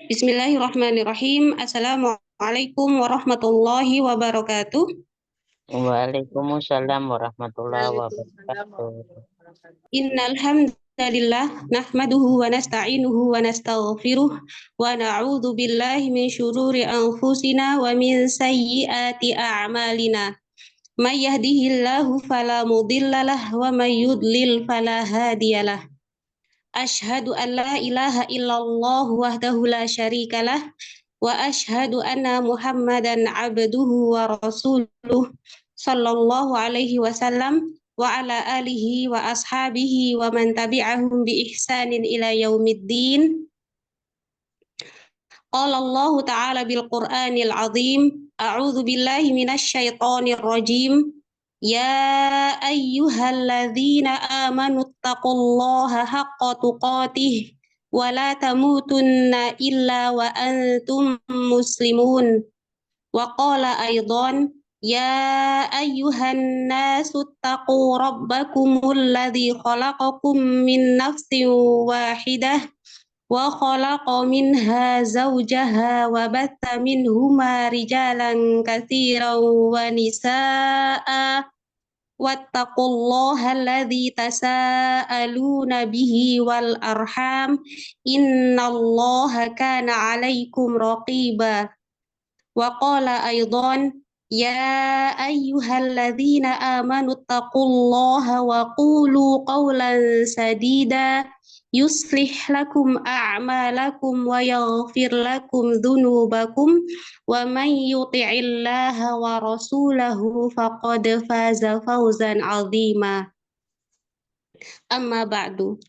Bismillahirrahmanirrahim. Assalamualaikum warahmatullahi wabarakatuh. Waalaikumsalam warahmatullahi wabarakatuh. Innal hamdalillah nahmaduhu wa nasta'inuhu wa nastaghfiruh wa na'udzu billahi min syururi anfusina wa min sayyiati a'malina. May yahdihillahu fala mudhillalah wa may yudlil fala hadiyalah. Asyhadu an la ilaha illallah wahdahu la syarikalah wa asyhadu anna Muhammadan abduhu wa rasuluh sallallahu alaihi wasallam wa ala alihi wa ashabihi wa man tabi'ahum bi ihsanin ila yaumiddin. Qala Allah ta'ala bil Qur'anil azim, a'udzu billahi minasy syaithanir rajim. Ya ayyuhalladzina amanu taqullaha haqqa tuqatih wa la tamutunna illa wa antum muslimun. Wa qala aidan ya ayyuhan nasu taqu rabbakumul ladzi khalaqakum min nafsin wahidah wa khalaqa minha zawjaha wa batha minhuma rijalan katsiran wa nisaa wattaqullaha alladzi tasaaluna bihi wal arham innallaha kana 'alaikum raqiba. Wa qala aidan ya ayyuhalladzina amanu taqullaha wa qulu qawlan sadida yuslih lakum a'malakum wa yaghfir lakum dhunubakum wa man yuti'illaha wa rasulahu faqad faza fawzan 'azima. Amma ba'du.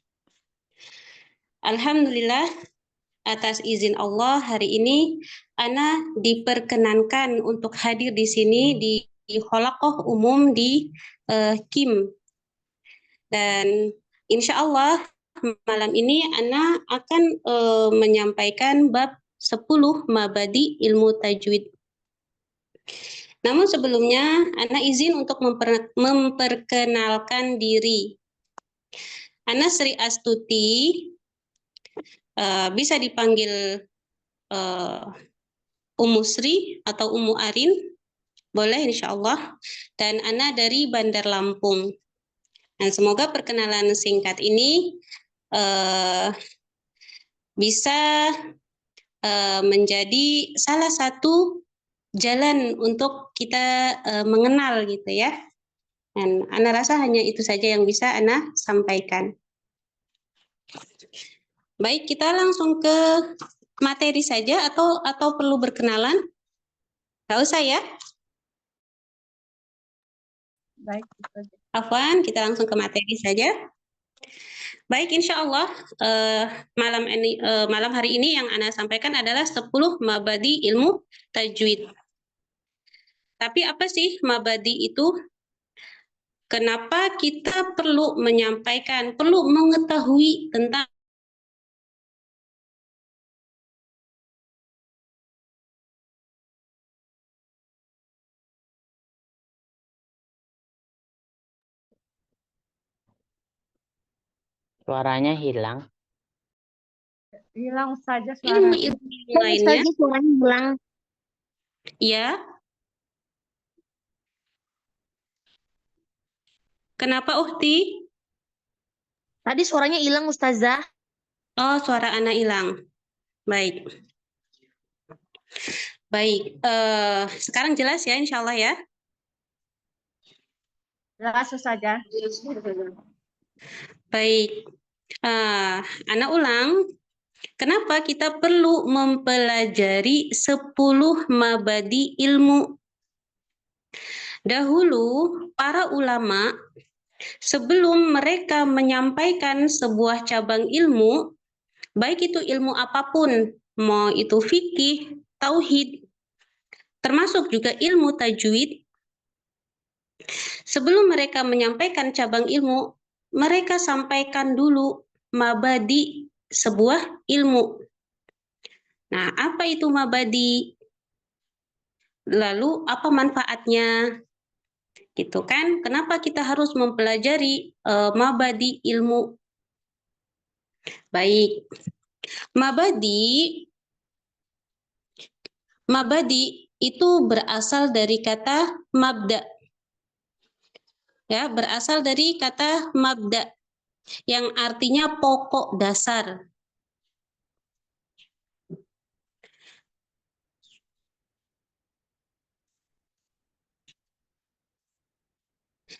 Alhamdulillah, atas izin Allah hari ini Ana diperkenankan untuk hadir di sini di Kholaqoh umum di KIM. Dan insya Allah malam ini Ana akan menyampaikan bab 10 mabadi ilmu tajwid. Namun sebelumnya Ana izin untuk memperkenalkan diri. Ana Sri Astuti, bisa dipanggil Ummu Sri atau Ummu Arin, boleh insya Allah. Dan Ana dari Bandar Lampung. Dan semoga perkenalan singkat ini bisa menjadi salah satu jalan untuk kita mengenal gitu ya. Dan Ana rasa hanya itu saja yang bisa Ana sampaikan. Baik, kita langsung ke materi saja atau perlu berkenalan? Nggak usah ya? Baik. Afwan, kita langsung ke materi saja. Baik, insya Allah malam hari ini yang Ana sampaikan adalah 10 mabadi ilmu tajwid. Tapi apa sih mabadi itu? Kenapa kita perlu menyampaikan, perlu mengetahui tentang Suaranya hilang. Hilang saja ilmu suara. lainnya? Suaranya hilang. Ya. Kenapa Uhti? Tadi suaranya hilang, Ustazah. Oh, suara Ana hilang. Baik. Baik, sekarang jelas ya insya Allah ya? Jelas, Ustazah. Baik, Ana ulang. Kenapa kita perlu mempelajari 10 mabadi ilmu? Dahulu, para ulama sebelum mereka menyampaikan sebuah cabang ilmu, baik itu ilmu apapun, mau itu fikih, tauhid, termasuk juga ilmu tajwid, sebelum mereka menyampaikan cabang ilmu, mereka sampaikan dulu mabadi sebuah ilmu. Nah, apa itu mabadi? Lalu apa manfaatnya? Gitu kan? Kenapa kita harus mempelajari mabadi ilmu? Baik. Mabadi itu berasal dari kata mabda. Ya, berasal dari kata mabda yang artinya pokok dasar.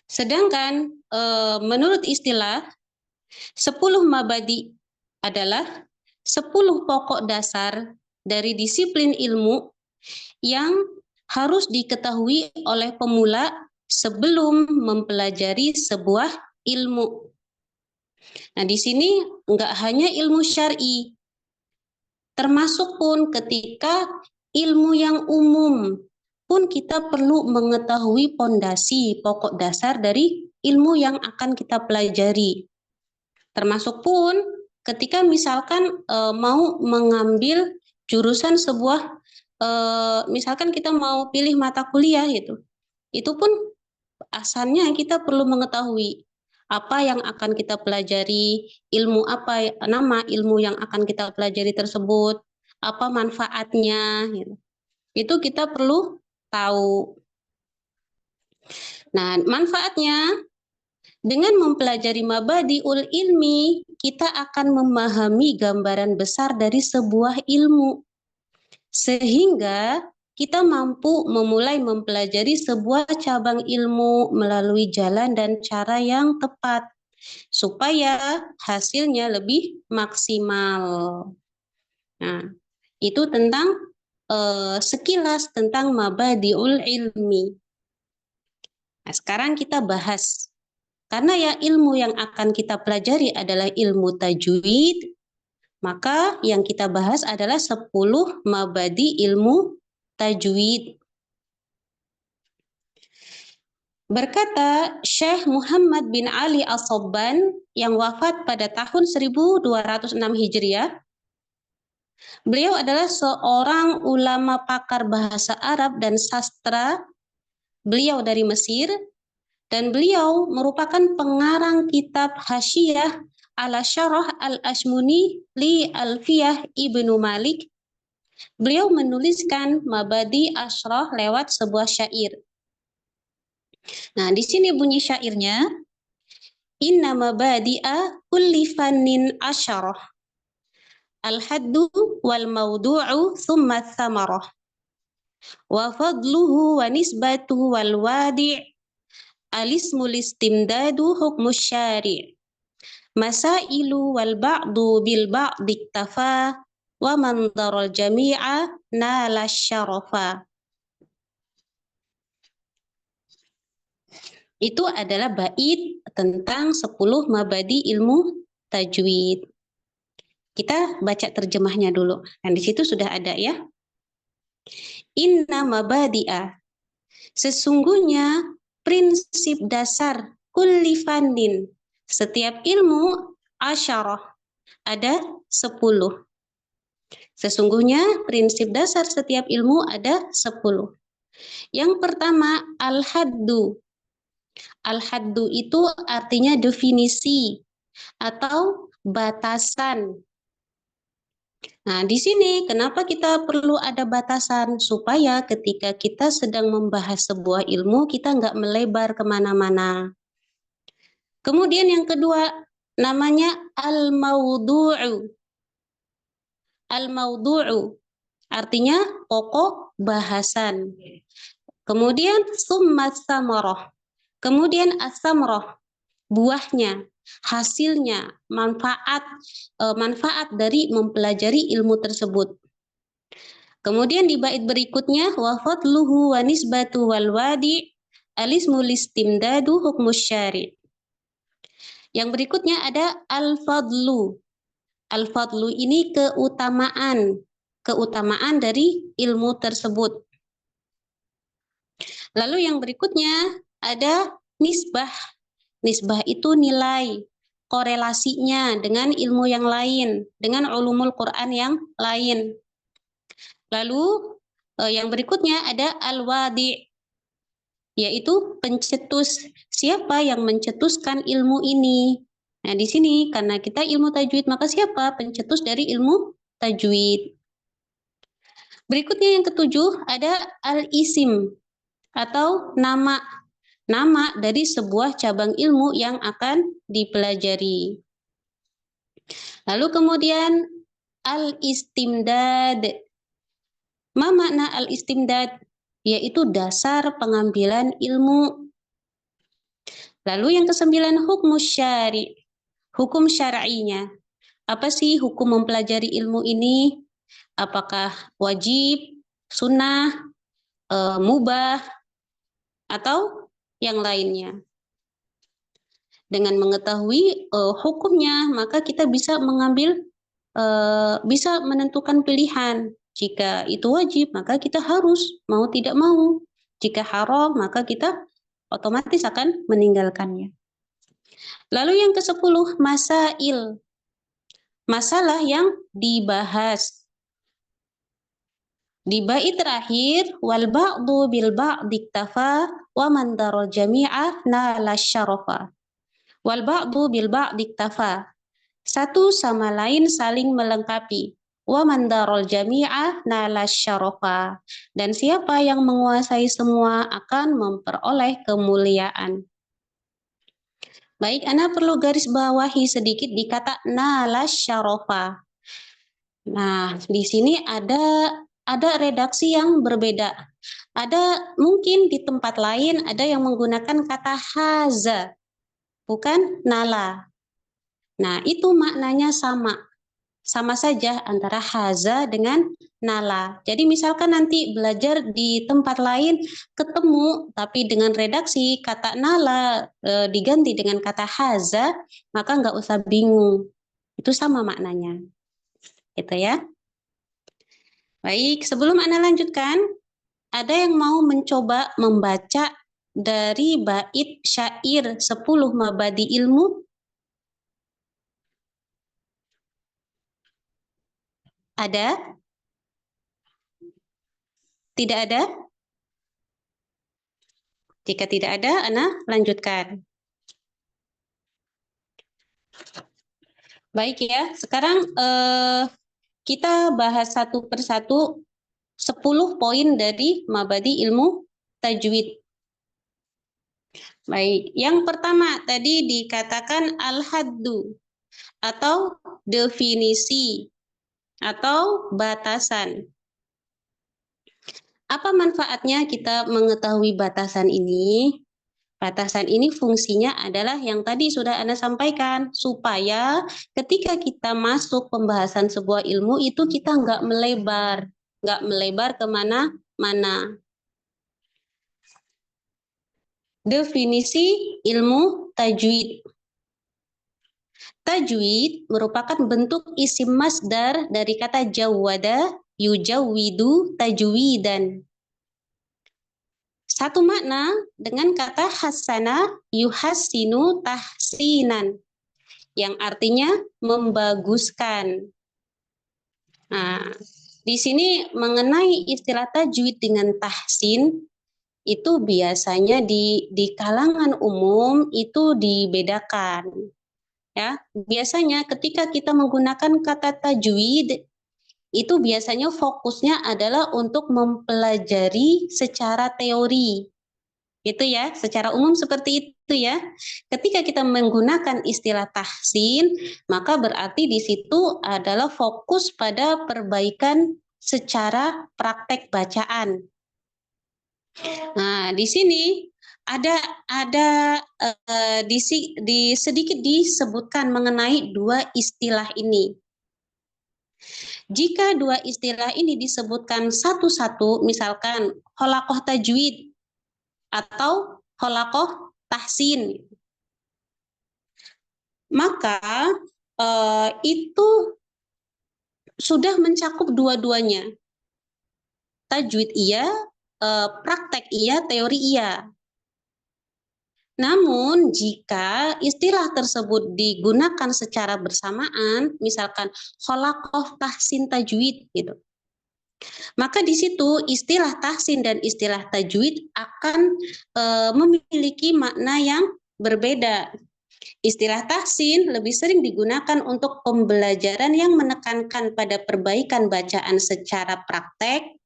Sedangkan menurut istilah 10 mabadi adalah 10 pokok dasar dari disiplin ilmu yang harus diketahui oleh pemula sebelum mempelajari sebuah ilmu. Nah, di sini enggak hanya ilmu syar'i, termasuk pun ketika ilmu yang umum pun kita perlu mengetahui pondasi pokok dasar dari ilmu yang akan kita pelajari. Termasuk pun ketika misalkan mau mengambil jurusan sebuah misalkan kita mau pilih mata kuliah gitu. Itu pun asalnya kita perlu mengetahui apa yang akan kita pelajari, ilmu apa, nama ilmu yang akan kita pelajari tersebut, apa manfaatnya gitu. Itu kita perlu tahu. Nah, manfaatnya dengan mempelajari mabadiul ilmi, kita akan memahami gambaran besar dari sebuah ilmu. Sehingga kita mampu memulai mempelajari sebuah cabang ilmu melalui jalan dan cara yang tepat, supaya hasilnya lebih maksimal. Nah, itu tentang sekilas tentang mabadiul ilmi. Nah, sekarang kita bahas. Karena ya ilmu yang akan kita pelajari adalah ilmu tajwid, maka yang kita bahas adalah 10 mabadi ilmu tajwid. Berkata Syekh Muhammad bin Ali As-Sabban yang wafat pada tahun 1206 Hijriah, beliau adalah seorang ulama pakar bahasa Arab dan sastra. Beliau dari Mesir, dan beliau merupakan pengarang kitab Hasyiah ala Syarah al-Ashmuni li Alfiyah Ibnu Malik. Beliau menuliskan Mabadi Asyrah lewat sebuah syair. Nah, di sini bunyi syairnya, Inna mabadi'a kulli fannin asyarah, al-haddu wal mawdu'u thumma thamarah, wa fadluhu wa nisbatuhu wal wadi' alismul istimdadu hukmus syari' masailu wal ba'du bil ba'di iktafa wa man daral jami'a nala syarafa. Itu adalah bait tentang 10 mabadi ilmu tajwid. Kita baca terjemahnya dulu. Dan di situ sudah ada ya. Inna mabadi'a. Sesungguhnya prinsip dasar kulli fannin. Setiap ilmu asyarah. Ada 10. Sesungguhnya prinsip dasar setiap ilmu ada 10. Yang pertama al-haddu. Al-haddu itu artinya definisi atau batasan. Nah, di sini kenapa kita perlu ada batasan? Supaya ketika kita sedang membahas sebuah ilmu, kita nggak melebar kemana-mana. Kemudian yang kedua, namanya al-mawdu'u. Al-mawdu'u artinya pokok bahasan. Kemudian summa samarah. Kemudian as-samarah, buahnya, hasilnya, manfaat dari mempelajari ilmu tersebut. Kemudian di bait berikutnya wa fadluhu wa nisbatu wal wadi alismul istimdadu hukmus syari'. Yang berikutnya ada al-fadlu. Al-fadlu ini keutamaan dari ilmu tersebut. Lalu yang berikutnya ada nisbah. Nisbah itu nilai, korelasinya dengan ilmu yang lain, dengan ulumul Quran yang lain. Lalu yang berikutnya ada al-wadi', yaitu pencetus. Siapa yang mencetuskan ilmu ini? Nah, di sini karena kita ilmu tajwid, maka siapa pencetus dari ilmu tajwid? Berikutnya yang ketujuh ada al-isim atau nama. Nama dari sebuah cabang ilmu yang akan dipelajari. Lalu kemudian al-istimdad. Ma makna al-istimdad? Yaitu dasar pengambilan ilmu. Lalu yang kesembilan hukum syari. Hukum syar'inya. Apa sih hukum mempelajari ilmu ini? Apakah wajib, sunnah, mubah, atau yang lainnya? Dengan mengetahui hukumnya, maka kita bisa mengambil, bisa menentukan pilihan. Jika itu wajib, maka kita harus, mau tidak mau. Jika haram, maka kita otomatis akan meninggalkannya. Lalu yang ke-10, masail. Masalah yang dibahas. Di bait terakhir, wal ba'du bil ba'di iktafa wa man daral jami'a nala syarafa. Wal ba'du bil ba'di iktafa. Satu sama lain saling melengkapi. Wa man daral jami'a nala syarafa. Dan siapa yang menguasai semua akan memperoleh kemuliaan. Baik, Ana perlu garis bawahi sedikit di kata nala syarafa. Nah, di sini ada redaksi yang berbeda. Ada mungkin di tempat lain ada yang menggunakan kata haza, bukan nala. Nah, itu maknanya sama. Sama saja antara haza dengan nala. Jadi misalkan nanti belajar di tempat lain ketemu tapi dengan redaksi kata nala diganti dengan kata haza, maka nggak usah bingung. Itu sama maknanya. Gitu ya. Baik, sebelum Ana lanjutkan, ada yang mau mencoba membaca dari bait syair 10 mabadi ilmu? Ada? Tidak ada? Jika tidak ada, Ana lanjutkan. Baik ya, sekarang kita bahas satu persatu 10 poin dari mabadi ilmu tajwid. Baik, yang pertama tadi dikatakan al-haddu atau definisi atau batasan. Apa manfaatnya kita mengetahui batasan ini? Batasan ini fungsinya adalah yang tadi sudah Anda sampaikan, supaya ketika kita masuk pembahasan sebuah ilmu itu kita nggak melebar kemana-mana. Definisi ilmu tajwid. Tajwid merupakan bentuk isim masdar dari kata jawwada, yujawwidu, tajwidan. Satu makna dengan kata hasana, yuhassinu, tahsinan, yang artinya membaguskan. Nah, di sini mengenai istilah tajwid dengan tahsin, itu biasanya di kalangan umum itu dibedakan. Ya, biasanya ketika kita menggunakan kata tajwid itu biasanya fokusnya adalah untuk mempelajari secara teori. Itu ya, secara umum seperti itu ya. Ketika kita menggunakan istilah tahsin, maka berarti di situ adalah fokus pada perbaikan secara praktek bacaan. Nah, di sini ada sedikit disebutkan mengenai dua istilah ini. Jika dua istilah ini disebutkan satu-satu, misalkan holakoh tajwid atau holakoh tahsin, maka itu sudah mencakup dua-duanya. Tajwid iya, praktek iya, teori iya. Namun jika istilah tersebut digunakan secara bersamaan, misalkan holakoh tahsin tajwid gitu, maka di situ istilah tahsin dan istilah tajwid akan memiliki makna yang berbeda. Istilah tahsin lebih sering digunakan untuk pembelajaran yang menekankan pada perbaikan bacaan secara praktek,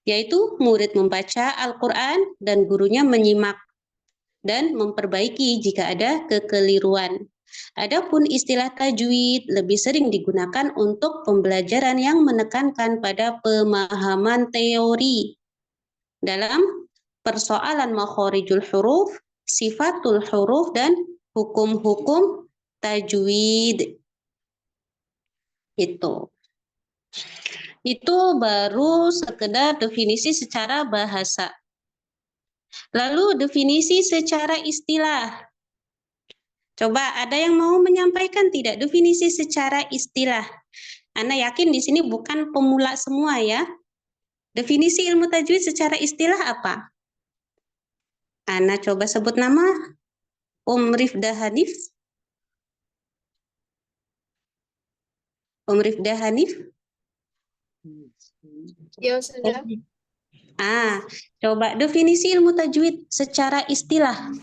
yaitu murid membaca Al-Quran dan gurunya menyimak dan memperbaiki jika ada kekeliruan. Adapun istilah tajwid lebih sering digunakan untuk pembelajaran yang menekankan pada pemahaman teori dalam persoalan makhorijul huruf, sifatul huruf, dan hukum-hukum tajwid. Itu baru sekedar definisi secara bahasa. Lalu definisi secara istilah. Coba ada yang mau menyampaikan tidak definisi secara istilah? Ana yakin di sini bukan pemula semua ya. Definisi ilmu tajwid secara istilah apa? Ana coba sebut nama. Rifda Hanif. Rifda Hanif. Ya, sudah. Coba definisi ilmu tajwid secara istilah.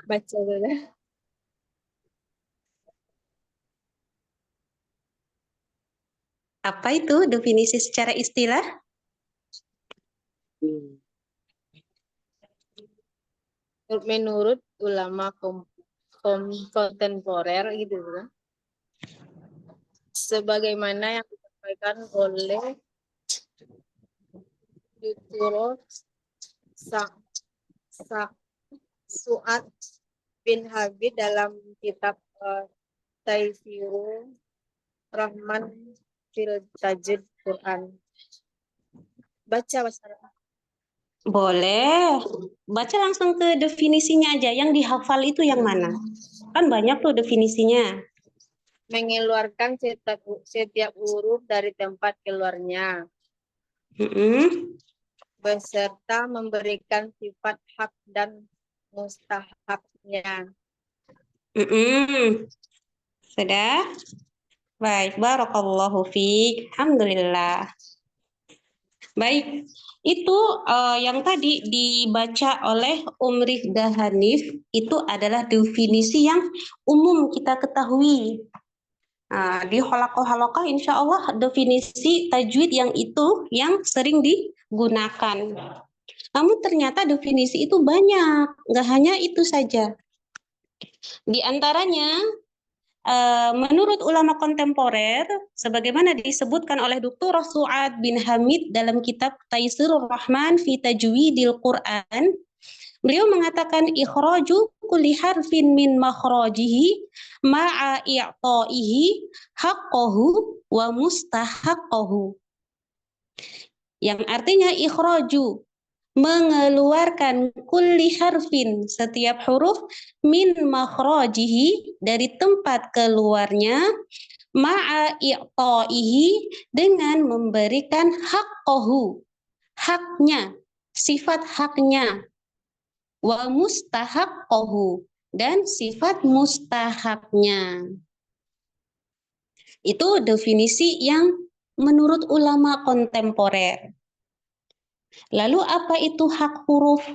Baca sudah. Apa itu definisi secara istilah? Menurut ulama kontemporer gitu kan. Sebagaimana yang disampaikan oleh Dr. Su'ad bin Habib dalam kitab Taisirul Rahman fil Tajwid Quran. Baca masyarakat. Boleh. Baca langsung ke definisinya aja. Yang dihafal itu yang mana? Kan banyak tuh definisinya. Mengeluarkan setiap huruf dari tempat keluarnya. Beserta memberikan sifat hak dan mustahaknya. Sudah? Baik, barakallahu fiik. Alhamdulillah. Baik, itu yang tadi dibaca oleh Rifda Hanif itu adalah definisi yang umum kita ketahui. Di halakoh-halakoh insya Allah definisi tajwid yang itu yang sering digunakan. Namun ternyata definisi itu banyak, nggak hanya itu saja. Di antaranya menurut ulama kontemporer, sebagaimana disebutkan oleh Dr. Su'ad bin Hamid dalam kitab Taisirur Rahman fi Tajwidil Quran, beliau mengatakan ikhraju kulli harfin min makhrajihi ma'a i'ta'ihi haqqahu wa mustahaqqahu. Yang artinya ikhraju, mengeluarkan kulli harfin, setiap huruf, min makhrajihi, dari tempat keluarnya, ma'a i'ta'ihi, dengan memberikan haqqahu, haknya, sifat haknya, wa mustahaqqahu, dan sifat mustahaknya. Itu definisi yang menurut ulama kontemporer. Lalu apa itu hak huruf?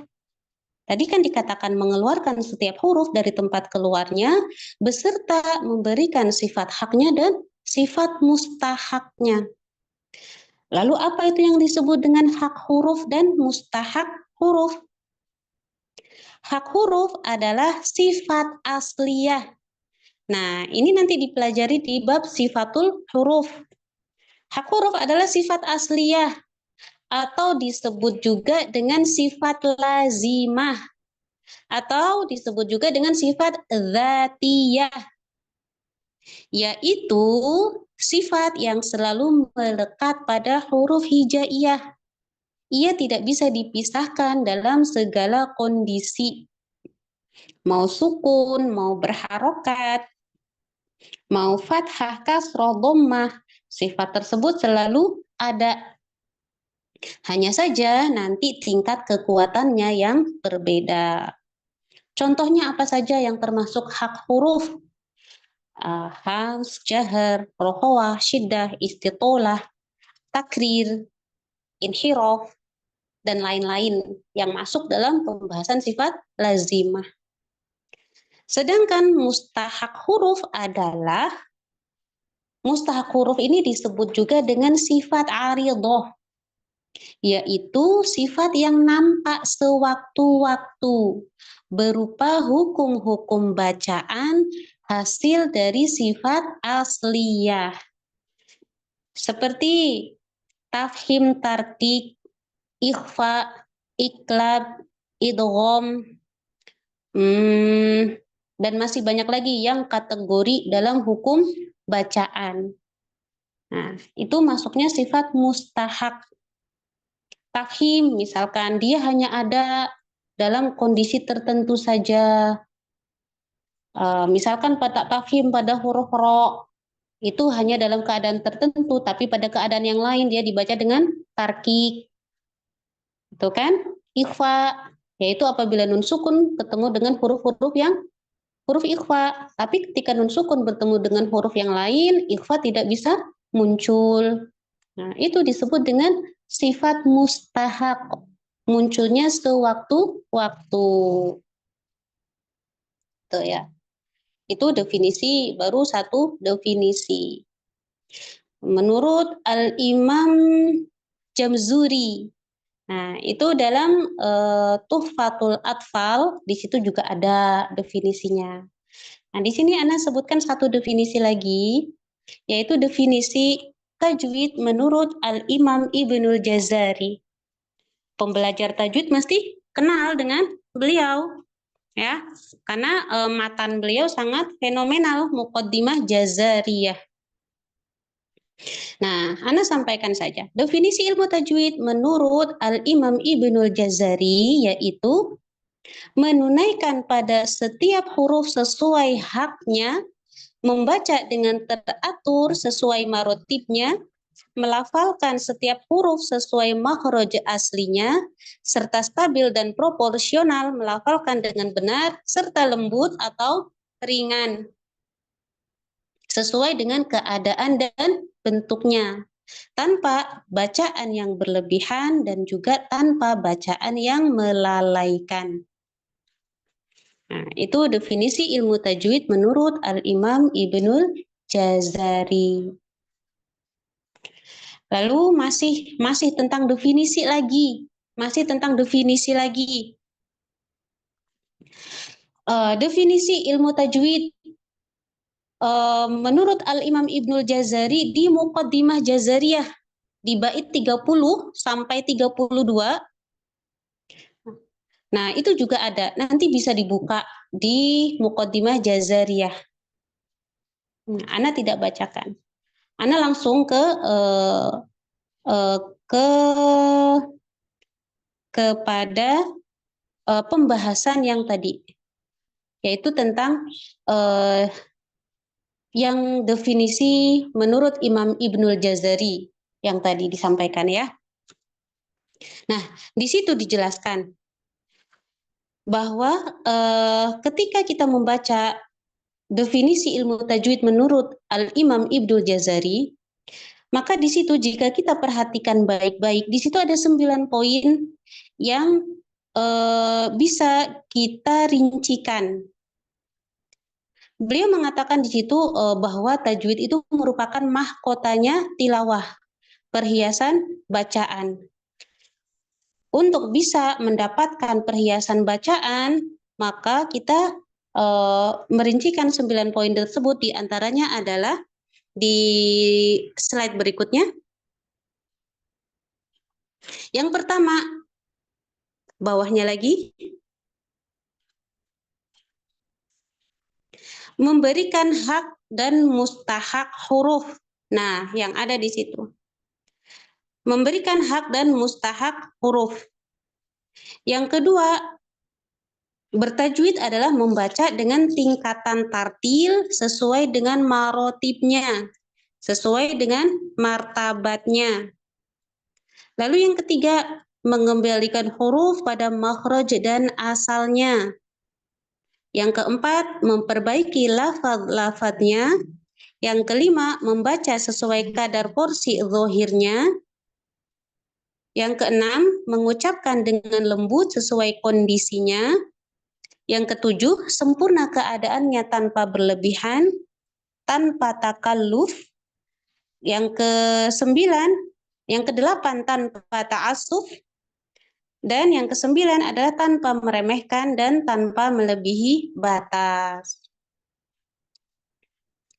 Tadi kan dikatakan mengeluarkan setiap huruf dari tempat keluarnya beserta memberikan sifat haknya dan sifat mustahaknya. Lalu apa itu yang disebut dengan hak huruf dan mustahak huruf? Hak huruf adalah sifat asliyah. Nah, ini nanti dipelajari di bab sifatul huruf. Hak huruf adalah sifat asliyah atau disebut juga dengan sifat lazimah atau disebut juga dengan sifat dzatiyah, yaitu sifat yang selalu melekat pada huruf hijaiyah. Ia tidak bisa dipisahkan dalam segala kondisi. Mau sukun, mau berharokat, mau fathah, kasroh, dhammah, sifat tersebut selalu ada. Hanya saja nanti tingkat kekuatannya yang berbeda. Contohnya apa saja yang termasuk hak huruf? Hams, jahar, rohawah, syiddah, istitolah, takrir, inhiraf, dan lain-lain yang masuk dalam pembahasan sifat lazimah. Sedangkan mustahak huruf adalah, mustahak huruf ini disebut juga dengan sifat aridhah, yaitu sifat yang nampak sewaktu-waktu berupa hukum-hukum bacaan hasil dari sifat asliyah. Seperti tafhim, tarkik, ikhfa, iklab, idgham, dan masih banyak lagi yang kategori dalam hukum bacaan. Nah, itu masuknya sifat mustahak. Tafhim, misalkan dia hanya ada dalam kondisi tertentu saja. Misalkan pada tafhim pada huruf ro, itu hanya dalam keadaan tertentu, tapi pada keadaan yang lain dia dibaca dengan tarkik. Itu kan? Ikhfa, yaitu apabila nun sukun ketemu dengan huruf-huruf yang huruf ikhfa. Tapi ketika nun sukun bertemu dengan huruf yang lain, ikhfa tidak bisa muncul. Nah, itu disebut dengan sifat mustahak, munculnya sewaktu-waktu. Tuh ya. Itu definisi, baru satu definisi. Menurut Al-Imam Jamzuri. Nah, itu dalam Tuhfatul Atfal, di situ juga ada definisinya. Nah, di sini Ana sebutkan satu definisi lagi, yaitu definisi tajwid menurut Al-Imam Ibnul Jazari. Pembelajar tajwid mesti kenal dengan beliau, ya, karena matan beliau sangat fenomenal, Muqaddimah Jazariyah. Nah, Ana sampaikan saja. Definisi ilmu tajwid menurut Al-Imam Ibnul Jazari yaitu menunaikan pada setiap huruf sesuai haknya, membaca dengan teratur sesuai marotibnya, melafalkan setiap huruf sesuai makhraj aslinya, serta stabil dan proporsional, melafalkan dengan benar, serta lembut atau ringan, sesuai dengan keadaan dan bentuknya, tanpa bacaan yang berlebihan dan juga tanpa bacaan yang melalaikan. Nah, itu definisi ilmu tajwid menurut Al-Imam Ibnul Jazari. Lalu masih tentang definisi lagi, definisi ilmu tajwid menurut Al-Imam Ibnul Jazari di Muqaddimah Jazariyah di bait 30 sampai 32. Nah, itu juga ada. Nanti bisa dibuka di Muqaddimah Jazariyah. Nah, Ana tidak bacakan. Ana langsung kepada pembahasan yang tadi, yaitu tentang yang definisi menurut Imam Ibnul Jazari yang tadi disampaikan ya. Nah, di situ dijelaskan bahwa ketika kita membaca definisi ilmu tajwid menurut Al-Imam Ibnul Jazari, maka di situ jika kita perhatikan baik-baik, di situ ada 9 poin yang bisa kita rincikan. Beliau mengatakan di situ bahwa tajwid itu merupakan mahkotanya tilawah, perhiasan bacaan. Untuk bisa mendapatkan perhiasan bacaan, maka kita merincikan 9 poin tersebut, diantaranya adalah di slide berikutnya. Yang pertama, bawahnya lagi, memberikan hak dan mustahak huruf. Nah, yang ada di situ. Memberikan hak dan mustahak huruf. Yang kedua, bertajwid adalah membaca dengan tingkatan tartil sesuai dengan marotibnya, sesuai dengan martabatnya. Lalu yang ketiga, mengembalikan huruf pada makhraj dan asalnya. Yang keempat, memperbaiki lafaz-lafaznya. Yang kelima, membaca sesuai kadar porsi zahirnya. Yang keenam, mengucapkan dengan lembut sesuai kondisinya. Yang ketujuh, sempurna keadaannya tanpa berlebihan, tanpa takalluf. Yang kesembilan, yang kedelapan tanpa ta'assuf. Dan yang kesembilan adalah tanpa meremehkan dan tanpa melebihi batas.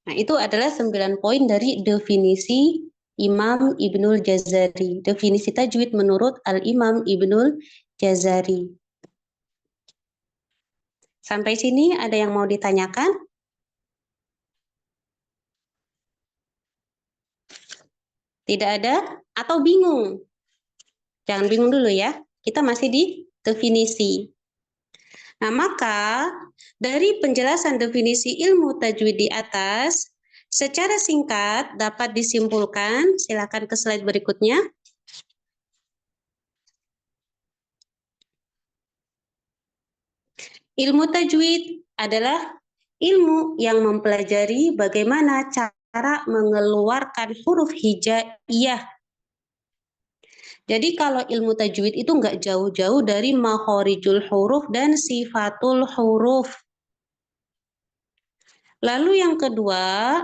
Nah, itu adalah 9 poin dari definisi Imam Ibnul Jazari. Definisi tajwid menurut Al-Imam Ibnul Jazari. Sampai sini ada yang mau ditanyakan? Tidak ada? Atau bingung? Jangan bingung dulu ya. Kita masih di definisi. Nah, maka dari penjelasan definisi ilmu tajwid di atas, secara singkat dapat disimpulkan, silakan ke slide berikutnya. Ilmu tajwid adalah ilmu yang mempelajari bagaimana cara mengeluarkan huruf hijaiyah. Jadi kalau ilmu tajwid itu nggak jauh-jauh dari makhorijul huruf dan sifatul huruf. Lalu yang kedua,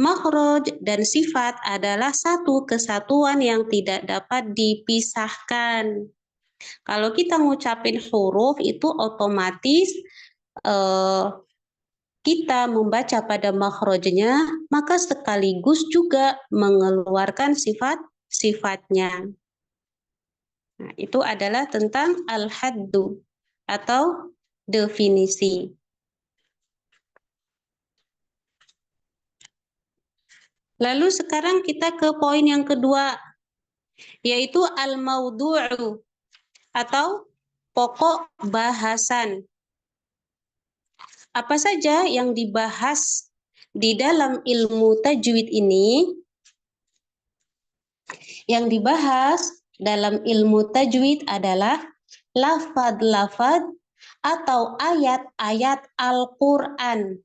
makhraj dan sifat adalah satu kesatuan yang tidak dapat dipisahkan. Kalau kita ngucapin huruf itu otomatis kita membaca pada makhrajnya, maka sekaligus juga mengeluarkan sifat-sifatnya. Nah, itu adalah tentang al-haddu atau definisi. Lalu sekarang kita ke poin yang kedua, yaitu al-maudu'u atau pokok bahasan. Apa saja yang dibahas di dalam ilmu tajwid ini? Yang dibahas dalam ilmu tajwid adalah lafad-lafad atau ayat-ayat Al-Quran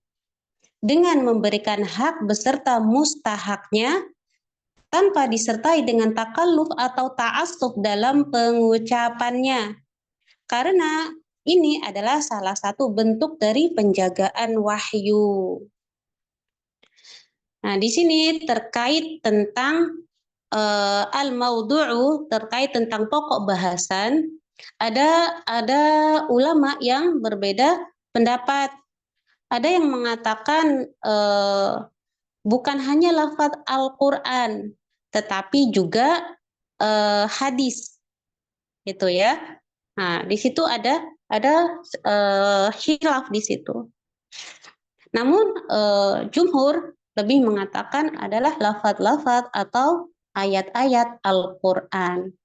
dengan memberikan hak beserta mustahaknya tanpa disertai dengan takalluf atau ta'assuf dalam pengucapannya. Karena ini adalah salah satu bentuk dari penjagaan wahyu. Nah, di sini terkait tentang al-maudu'u, terkait tentang pokok bahasan, ada ulama yang berbeda pendapat. Ada yang mengatakan bukan hanya lafaz Al-Quran, tetapi juga hadis, gitu ya. Nah, di situ ada khilaf di situ. Namun jumhur lebih mengatakan adalah lafaz-lafaz atau ayat-ayat Al-Quran.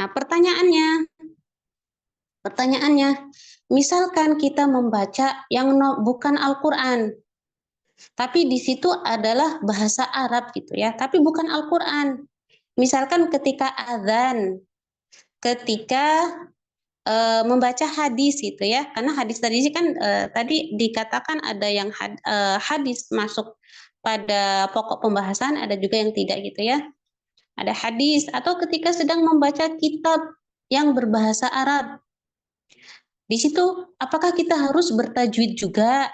Nah, pertanyaannya, misalkan kita membaca yang bukan Al-Quran, tapi di situ adalah bahasa Arab gitu ya, tapi bukan Al-Quran. Misalkan ketika azan, ketika membaca hadis gitu ya, karena hadis tadi kan tadi dikatakan ada yang hadis masuk pada pokok pembahasan, ada juga yang tidak gitu ya. Ada hadis atau ketika sedang membaca kitab yang berbahasa Arab. Di situ apakah kita harus bertajwid juga?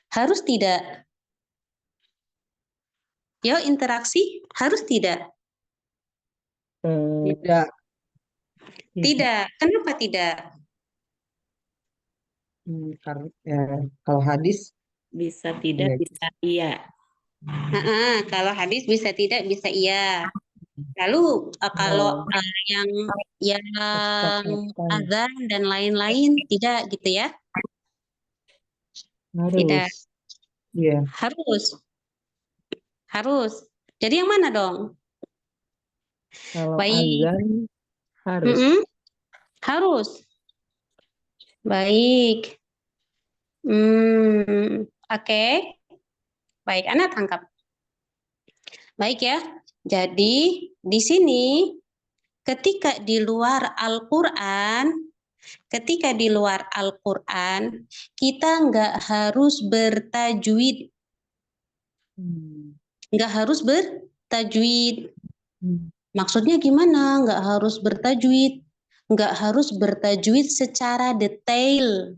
Harus tidak? Yo, interaksi harus tidak? Tidak. Tidak. Kenapa tidak? Karena kalau hadis Bisa tidak, Iya. bisa iya. Kalau hadis bisa tidak, bisa iya. Lalu kalau yang azan dan lain-lain tidak gitu ya? Tidak. harus. Iya. Harus. Jadi yang mana dong? Kalau Baik. azan harus. Harus. Baik. Oke. Baik, Anda tangkap. Baik ya. Jadi di sini ketika di luar Al-Quran, kita nggak harus bertajwid. Nggak harus bertajwid. Maksudnya gimana? Nggak harus bertajwid. Nggak harus bertajwid secara detail.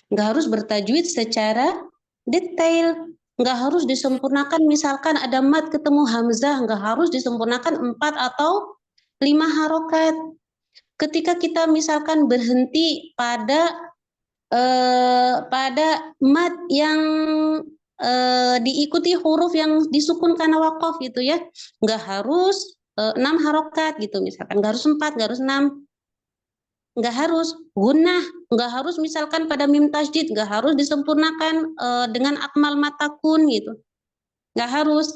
Nggak harus bertajwid secara detail. Nggak harus disempurnakan, misalkan ada mat ketemu hamzah, nggak harus disempurnakan 4 atau 5 harokat. Ketika kita misalkan berhenti pada mat yang diikuti huruf yang disukun karena wakof gitu ya, nggak harus 6 harokat gitu misalkan, nggak harus 4, nggak harus 6, nggak harus gunnah, nggak harus misalkan pada mim tasydid, nggak harus disempurnakan dengan akmal matakun gitu, nggak harus.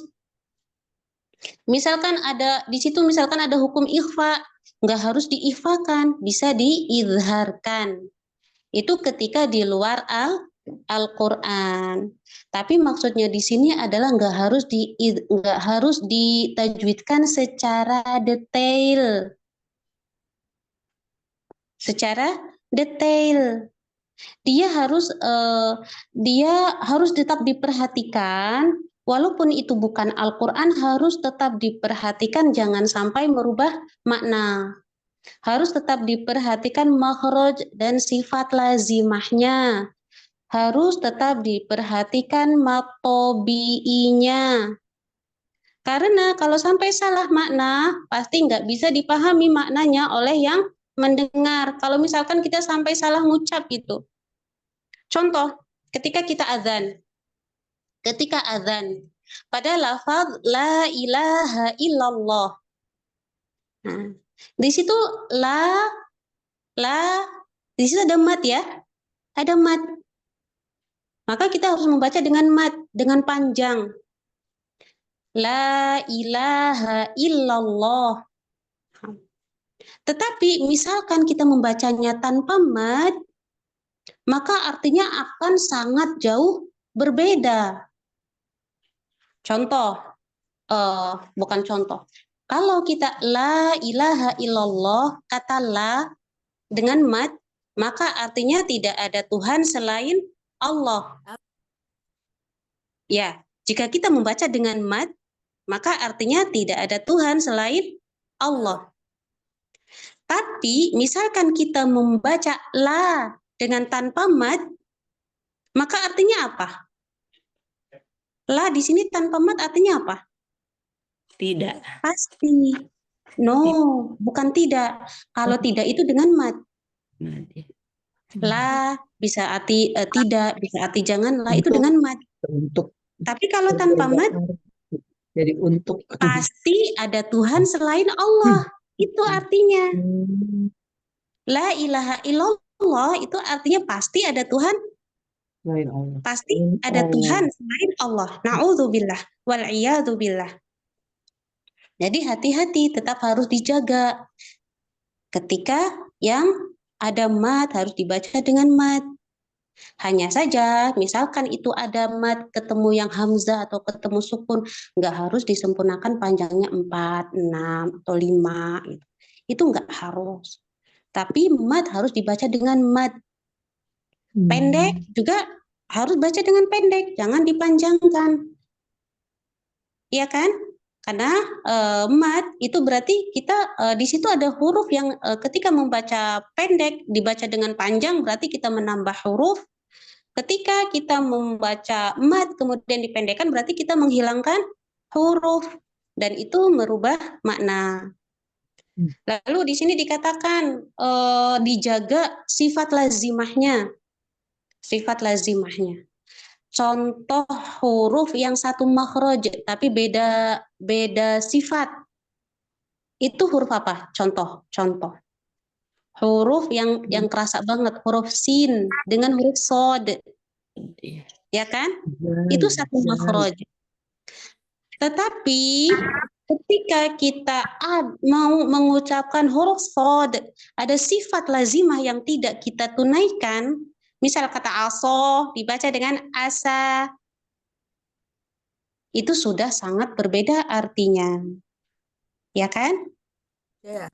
Misalkan ada di situ, misalkan ada hukum ikhfa, nggak harus diikhfakan, bisa diizharkan. Itu ketika di luar Al-Quran. Tapi maksudnya di sini adalah nggak harus ditajwidkan secara detail. Secara detail. Dia harus tetap diperhatikan, walaupun itu bukan Al-Quran, harus tetap diperhatikan, jangan sampai merubah makna. Harus tetap diperhatikan makhraj dan sifat lazimahnya. Harus tetap diperhatikan matobi'inya. Karena kalau sampai salah makna, pasti nggak bisa dipahami maknanya oleh yang mendengar. Kalau misalkan kita sampai salah ngucap gitu. Contoh, ketika kita azan. Pada lafaz la ilaha illallah. Nah, di situ di situ ada mat ya. Ada mat. Maka kita harus membaca dengan mat, dengan panjang. La ilaha illallah. Tetapi misalkan kita membacanya tanpa mat, maka artinya akan sangat jauh berbeda. Contoh, bukan contoh. Kalau kita la ilaha illallah, kata la dengan mat, maka artinya tidak ada Tuhan selain Allah. Ya, jika kita membaca dengan mat, maka artinya tidak ada Tuhan selain Allah. Tapi misalkan kita membaca la dengan tanpa mat, maka artinya apa? La di sini tanpa mat artinya apa? Tidak. Pasti. No, bukan tidak. Kalau tidak itu dengan mat. La bisa arti tidak, bisa arti jangan, la itu dengan mat. Untuk. Tapi kalau tanpa mat, jadi untuk. pasti ada Tuhan selain Allah. Itu artinya. La ilaha illallah itu artinya pasti ada Tuhan. Selain Allah. Pasti ada Tuhan selain Allah. Na'udzubillah wal'iyadzubillah. Jadi hati-hati, tetap harus dijaga. Ketika yang ada mat harus dibaca dengan mat. Hanya saja, misalkan itu ada mat ketemu yang hamzah atau ketemu sukun, nggak harus disempurnakan panjangnya 4, 6, atau 5. Gitu. Itu nggak harus. Tapi mat harus dibaca dengan mat. Pendek juga harus baca dengan pendek, jangan dipanjangkan. Iya kan? Karena mat itu berarti kita di situ ada huruf yang ketika membaca pendek dibaca dengan panjang, berarti kita menambah huruf. Ketika kita membaca mat kemudian dipendekkan, berarti kita menghilangkan huruf dan itu merubah makna. Lalu di sini dikatakan dijaga sifat lazimahnya. Sifat lazimahnya. Contoh huruf yang satu makhraj tapi beda sifat. Itu huruf apa? Contoh. Huruf yang kerasa banget, huruf sin dengan huruf sod. Ya kan? Itu satu makhraj. Tetapi ketika kita mau mengucapkan huruf sod, ada sifat lazimah yang tidak kita tunaikan. Misal kata aso dibaca dengan asa. Itu sudah sangat berbeda artinya. Ya kan? Ya.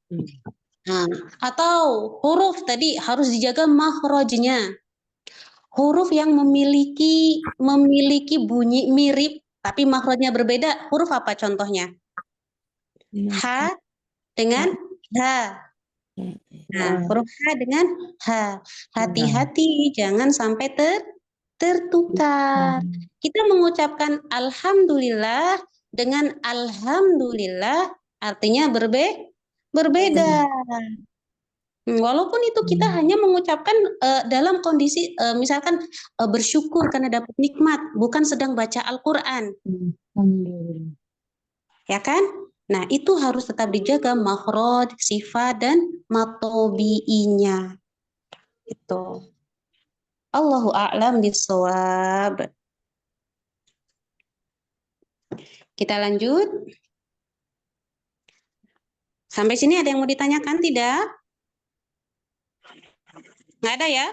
Nah, atau huruf tadi harus dijaga makhrajnya. Huruf yang memiliki bunyi mirip tapi makhrajnya berbeda. Huruf apa contohnya? Ha dengan ha. Nah, huruf H dengan H. Hati-hati, jangan sampai tertukar. Kita mengucapkan alhamdulillah dengan alhamdulillah artinya berbeda. Walaupun itu kita hanya mengucapkan dalam kondisi misalkan bersyukur karena dapat nikmat, bukan sedang baca Al-Quran. Ya kan? Nah, itu harus tetap dijaga makhraj, sifat, dan matobi'inya. Itu. Allahu a'lam bishawab. Kita lanjut. Sampai sini ada yang mau ditanyakan, tidak? Nggak ada ya?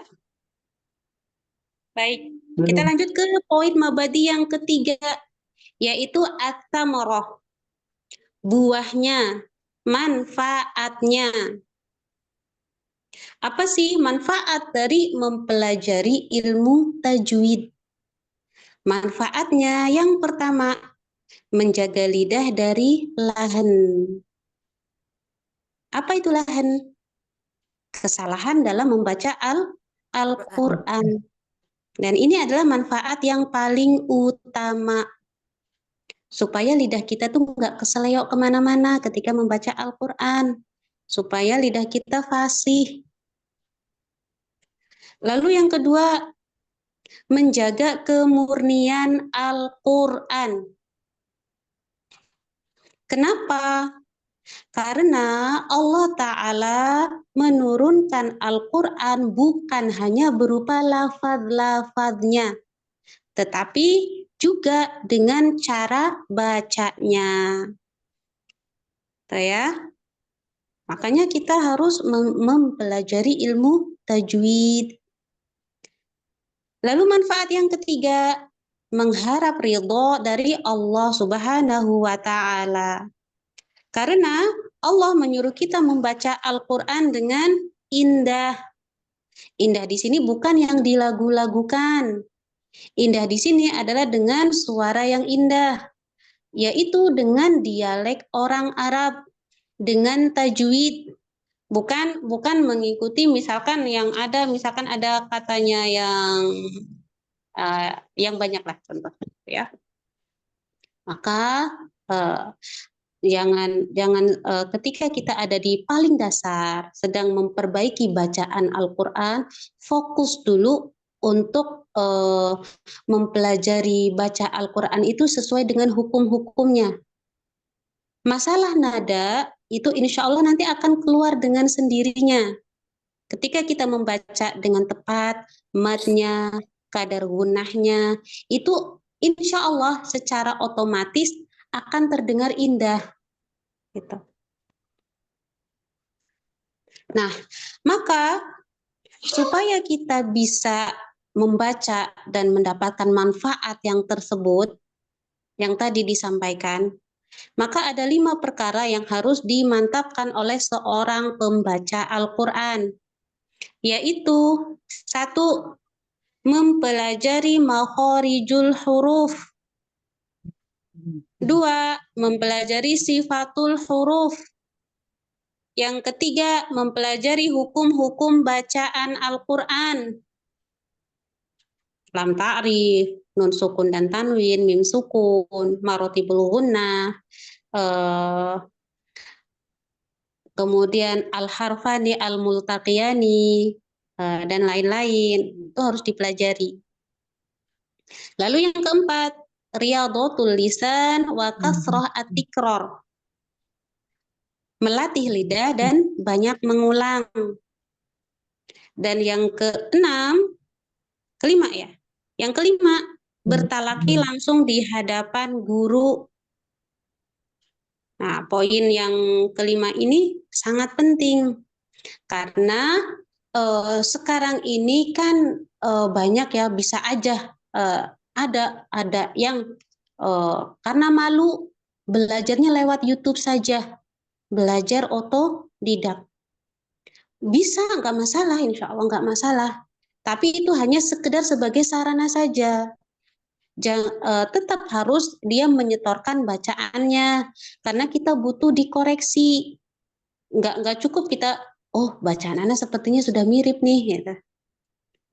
Baik. Kita lanjut ke poin mabadi yang ketiga, yaitu at-thamarah. Buahnya, manfaatnya. Apa sih manfaat dari mempelajari ilmu tajwid? Manfaatnya yang pertama, menjaga lidah dari lahan. Apa itu lahan? Kesalahan dalam membaca Al-Quran. Dan ini adalah manfaat yang paling utama. Supaya lidah kita tuh nggak keseleyok kemana-mana ketika membaca Al-Quran. Supaya lidah kita fasih. Lalu yang kedua, menjaga kemurnian Al-Quran. Kenapa? Karena Allah Ta'ala menurunkan Al-Quran bukan hanya berupa lafaz-lafaznya, tetapi juga dengan cara bacanya. Tuh ya. Makanya kita harus mempelajari ilmu tajwid. Lalu manfaat yang ketiga, mengharap ridho dari Allah Subhanahu wa Ta'ala. Karena Allah menyuruh kita membaca Al-Quran dengan indah. Indah di sini bukan yang dilagu-lagukan. Indah di sini adalah dengan suara yang indah, yaitu dengan dialek orang Arab, dengan tajwid. Bukan mengikuti misalkan yang ada, misalkan ada katanya yang banyak lah contoh ya. Maka jangan ketika kita ada di paling dasar sedang memperbaiki bacaan Al-Quran, fokus dulu untuk mempelajari baca Al-Quran itu sesuai dengan hukum-hukumnya. Masalah nada itu insya Allah nanti akan keluar dengan sendirinya. Ketika kita membaca dengan tepat, matnya, kadar gunahnya, itu insya Allah secara otomatis akan terdengar indah. Gitu. Nah, maka supaya kita bisa membaca dan mendapatkan manfaat yang tersebut, yang tadi disampaikan, maka ada 5 perkara yang harus dimantapkan oleh seorang pembaca Al-Quran, yaitu 1. Mempelajari makhorijul huruf. 2. Mempelajari sifatul huruf. Yang ketiga, mempelajari hukum-hukum bacaan Al-Quran. Lam ta'rif, nun sukun dan tanwin, mim sukun, marotibul gunnah, kemudian al-harfani, al-multaqiyani, dan lain-lain. Itu harus dipelajari. Lalu yang keempat, riyadhatul lisan wa kasrah at-tikrar. Melatih lidah dan banyak mengulang. Dan yang kelima ya. Yang kelima, bertalaki langsung di hadapan guru. Nah, poin yang kelima ini sangat penting. Karena sekarang ini kan banyak ya, bisa aja ada yang karena malu belajarnya lewat YouTube saja. Belajar otodidak. Bisa, nggak masalah, insya Allah nggak masalah. Tapi itu hanya sekedar sebagai sarana saja. tetap harus dia menyetorkan bacaannya karena kita butuh dikoreksi. Nggak cukup kita, oh bacaan anak sepertinya sudah mirip nih, gitu.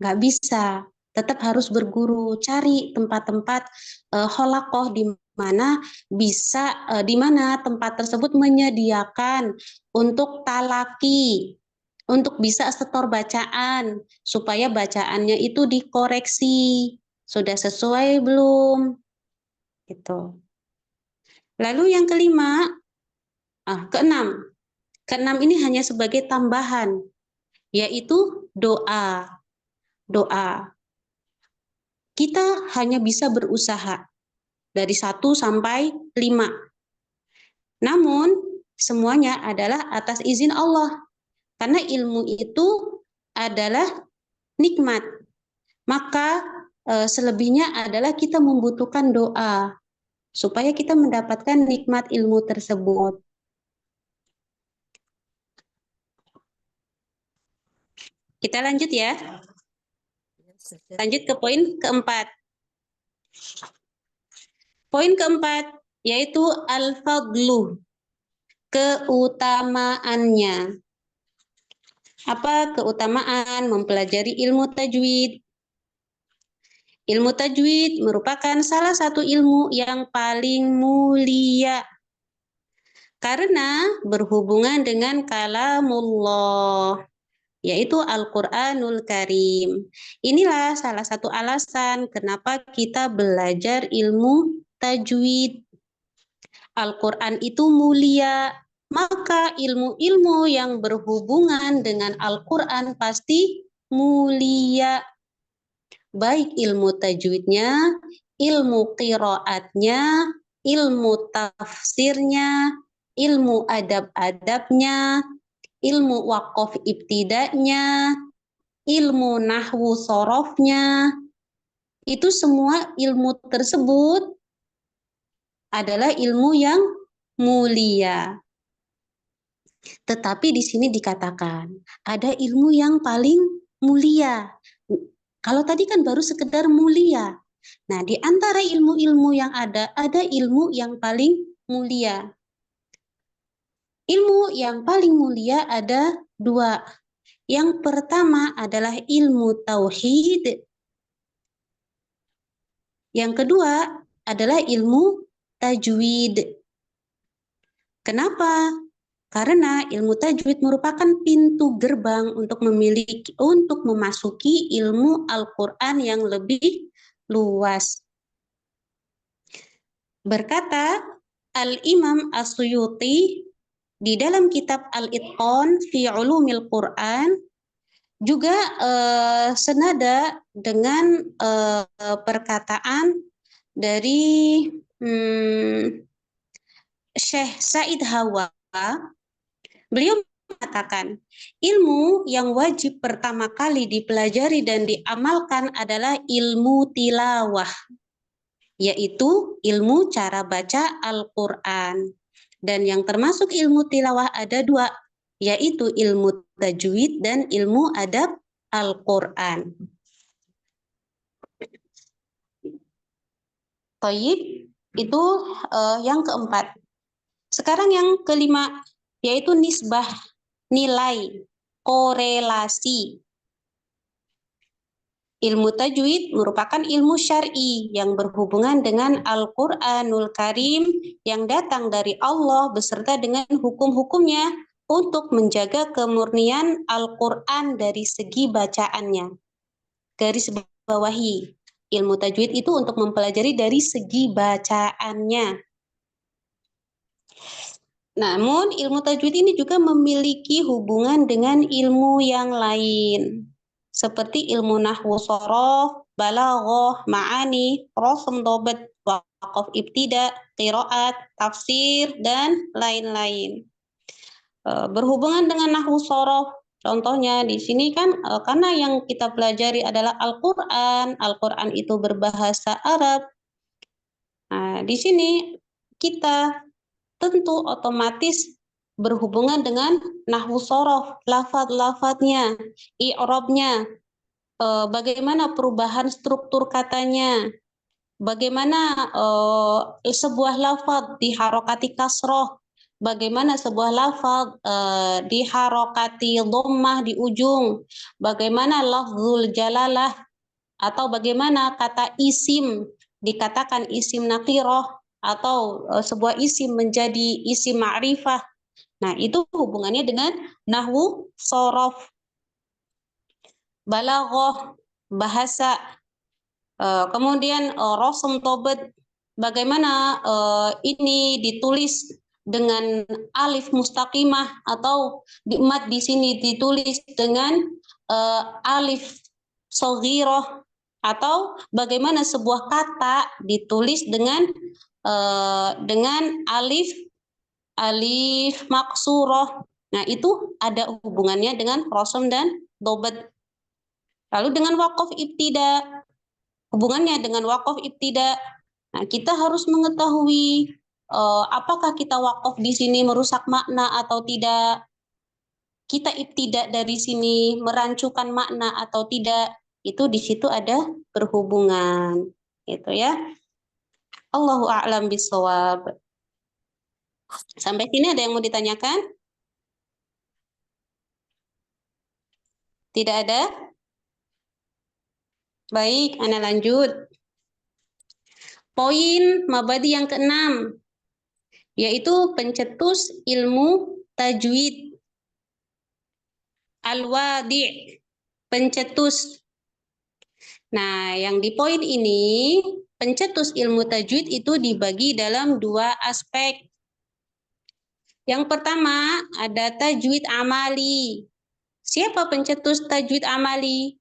Nggak bisa, tetap harus berguru, cari tempat-tempat holakoh di mana bisa, di mana tempat tersebut menyediakan untuk talaki, untuk bisa setor bacaan, supaya bacaannya itu dikoreksi, sudah sesuai belum, gitu. Lalu yang kelima, keenam ini hanya sebagai tambahan, yaitu doa. Kita hanya bisa berusaha dari 1 sampai 5. Namun semuanya adalah atas izin Allah. Karena ilmu itu adalah nikmat. Maka selebihnya adalah kita membutuhkan doa supaya kita mendapatkan nikmat ilmu tersebut. Kita lanjut ya. Lanjut ke poin keempat. Poin keempat yaitu al-fadlu, keutamaannya. Apa keutamaan mempelajari ilmu tajwid? Ilmu tajwid merupakan salah satu ilmu yang paling mulia karena berhubungan dengan kalamullah, yaitu Al-Qur'anul Karim. Inilah salah satu alasan kenapa kita belajar ilmu tajwid. Al-Qur'an itu mulia, maka ilmu-ilmu yang berhubungan dengan Al-Qur'an pasti mulia. Baik ilmu tajwidnya, ilmu qiraatnya, ilmu tafsirnya, ilmu adab-adabnya, ilmu waqaf ibtidanya, ilmu nahwu sorofnya, itu semua ilmu tersebut adalah ilmu yang mulia. Tetapi di sini dikatakan ada ilmu yang paling mulia. Kalau tadi kan baru sekedar mulia. Nah, di antara ilmu-ilmu yang ada ilmu yang paling mulia. Ilmu yang paling mulia ada 2. Yang pertama adalah ilmu tauhid. Yang kedua adalah ilmu tajwid. Kenapa? Karena ilmu tajwid merupakan pintu gerbang untuk memasuki ilmu Al-Qur'an yang lebih luas. Berkata Al-Imam As-Suyuti di dalam kitab Al-Itqan fi Ulumil Qur'an, juga senada dengan perkataan dari Syekh Said Hawa. Beliau mengatakan, ilmu yang wajib pertama kali dipelajari dan diamalkan adalah ilmu tilawah, yaitu ilmu cara baca Al-Qur'an. Dan yang termasuk ilmu tilawah ada 2, yaitu ilmu tajwid dan ilmu adab Al-Qur'an. Taib, itu yang keempat. Sekarang yang kelima, yaitu nisbah, nilai, korelasi. Ilmu tajwid merupakan ilmu syar'i yang berhubungan dengan Al-Qur'anul Karim yang datang dari Allah beserta dengan hukum-hukumnya untuk menjaga kemurnian Al-Qur'an dari segi bacaannya. Garis bawahi, ilmu tajwid itu untuk mempelajari dari segi bacaannya. Namun ilmu tajwid ini juga memiliki hubungan dengan ilmu yang lain, seperti ilmu nahwu shorof, balaghah, ma'ani, rasm dobat, waqaf ibtida, qiraat, tafsir, dan lain-lain. Berhubungan dengan nahwu shorof, contohnya di sini kan karena yang kita pelajari adalah Al-Qur'an, Al-Qur'an itu berbahasa Arab. Nah, di sini kita tentu otomatis berhubungan dengan nahwu shorof, lafaz-lafaznya, i'rabnya, bagaimana perubahan struktur katanya, bagaimana sebuah lafaz diharokati kasroh, bagaimana sebuah lafaz diharokati dhammah di ujung, bagaimana lafzul jalalah, atau bagaimana kata isim dikatakan isim nakirah, atau sebuah isim menjadi isim ma'rifah. Nah, itu hubungannya dengan nahwu, sorof, balaghah, bahasa. Kemudian rosm tobat, bagaimana ini ditulis dengan alif mustaqimah, atau di sini ditulis dengan alif shagirah, atau bagaimana sebuah kata ditulis dengan alif maksurah. Nah, itu ada hubungannya dengan rosm dan dobat. Lalu dengan waqaf ibtida, hubungannya dengan waqaf ibtida. Nah, kita harus mengetahui apakah kita waqaf di sini merusak makna atau tidak. Kita ibtida dari sini merancukan makna atau tidak. Itu di situ ada berhubungan. Itu ya. Allahu a'lam bishawab. Sampai sini ada yang mau ditanyakan? Tidak ada? Baik, Ana lanjut. Poin mabadi yang ke-6, yaitu pencetus ilmu tajwid. Al-wadi', pencetus. Nah, yang di poin ini, pencetus ilmu tajwid itu dibagi dalam 2 aspek. Yang pertama, ada tajwid amali. Siapa pencetus tajwid amali?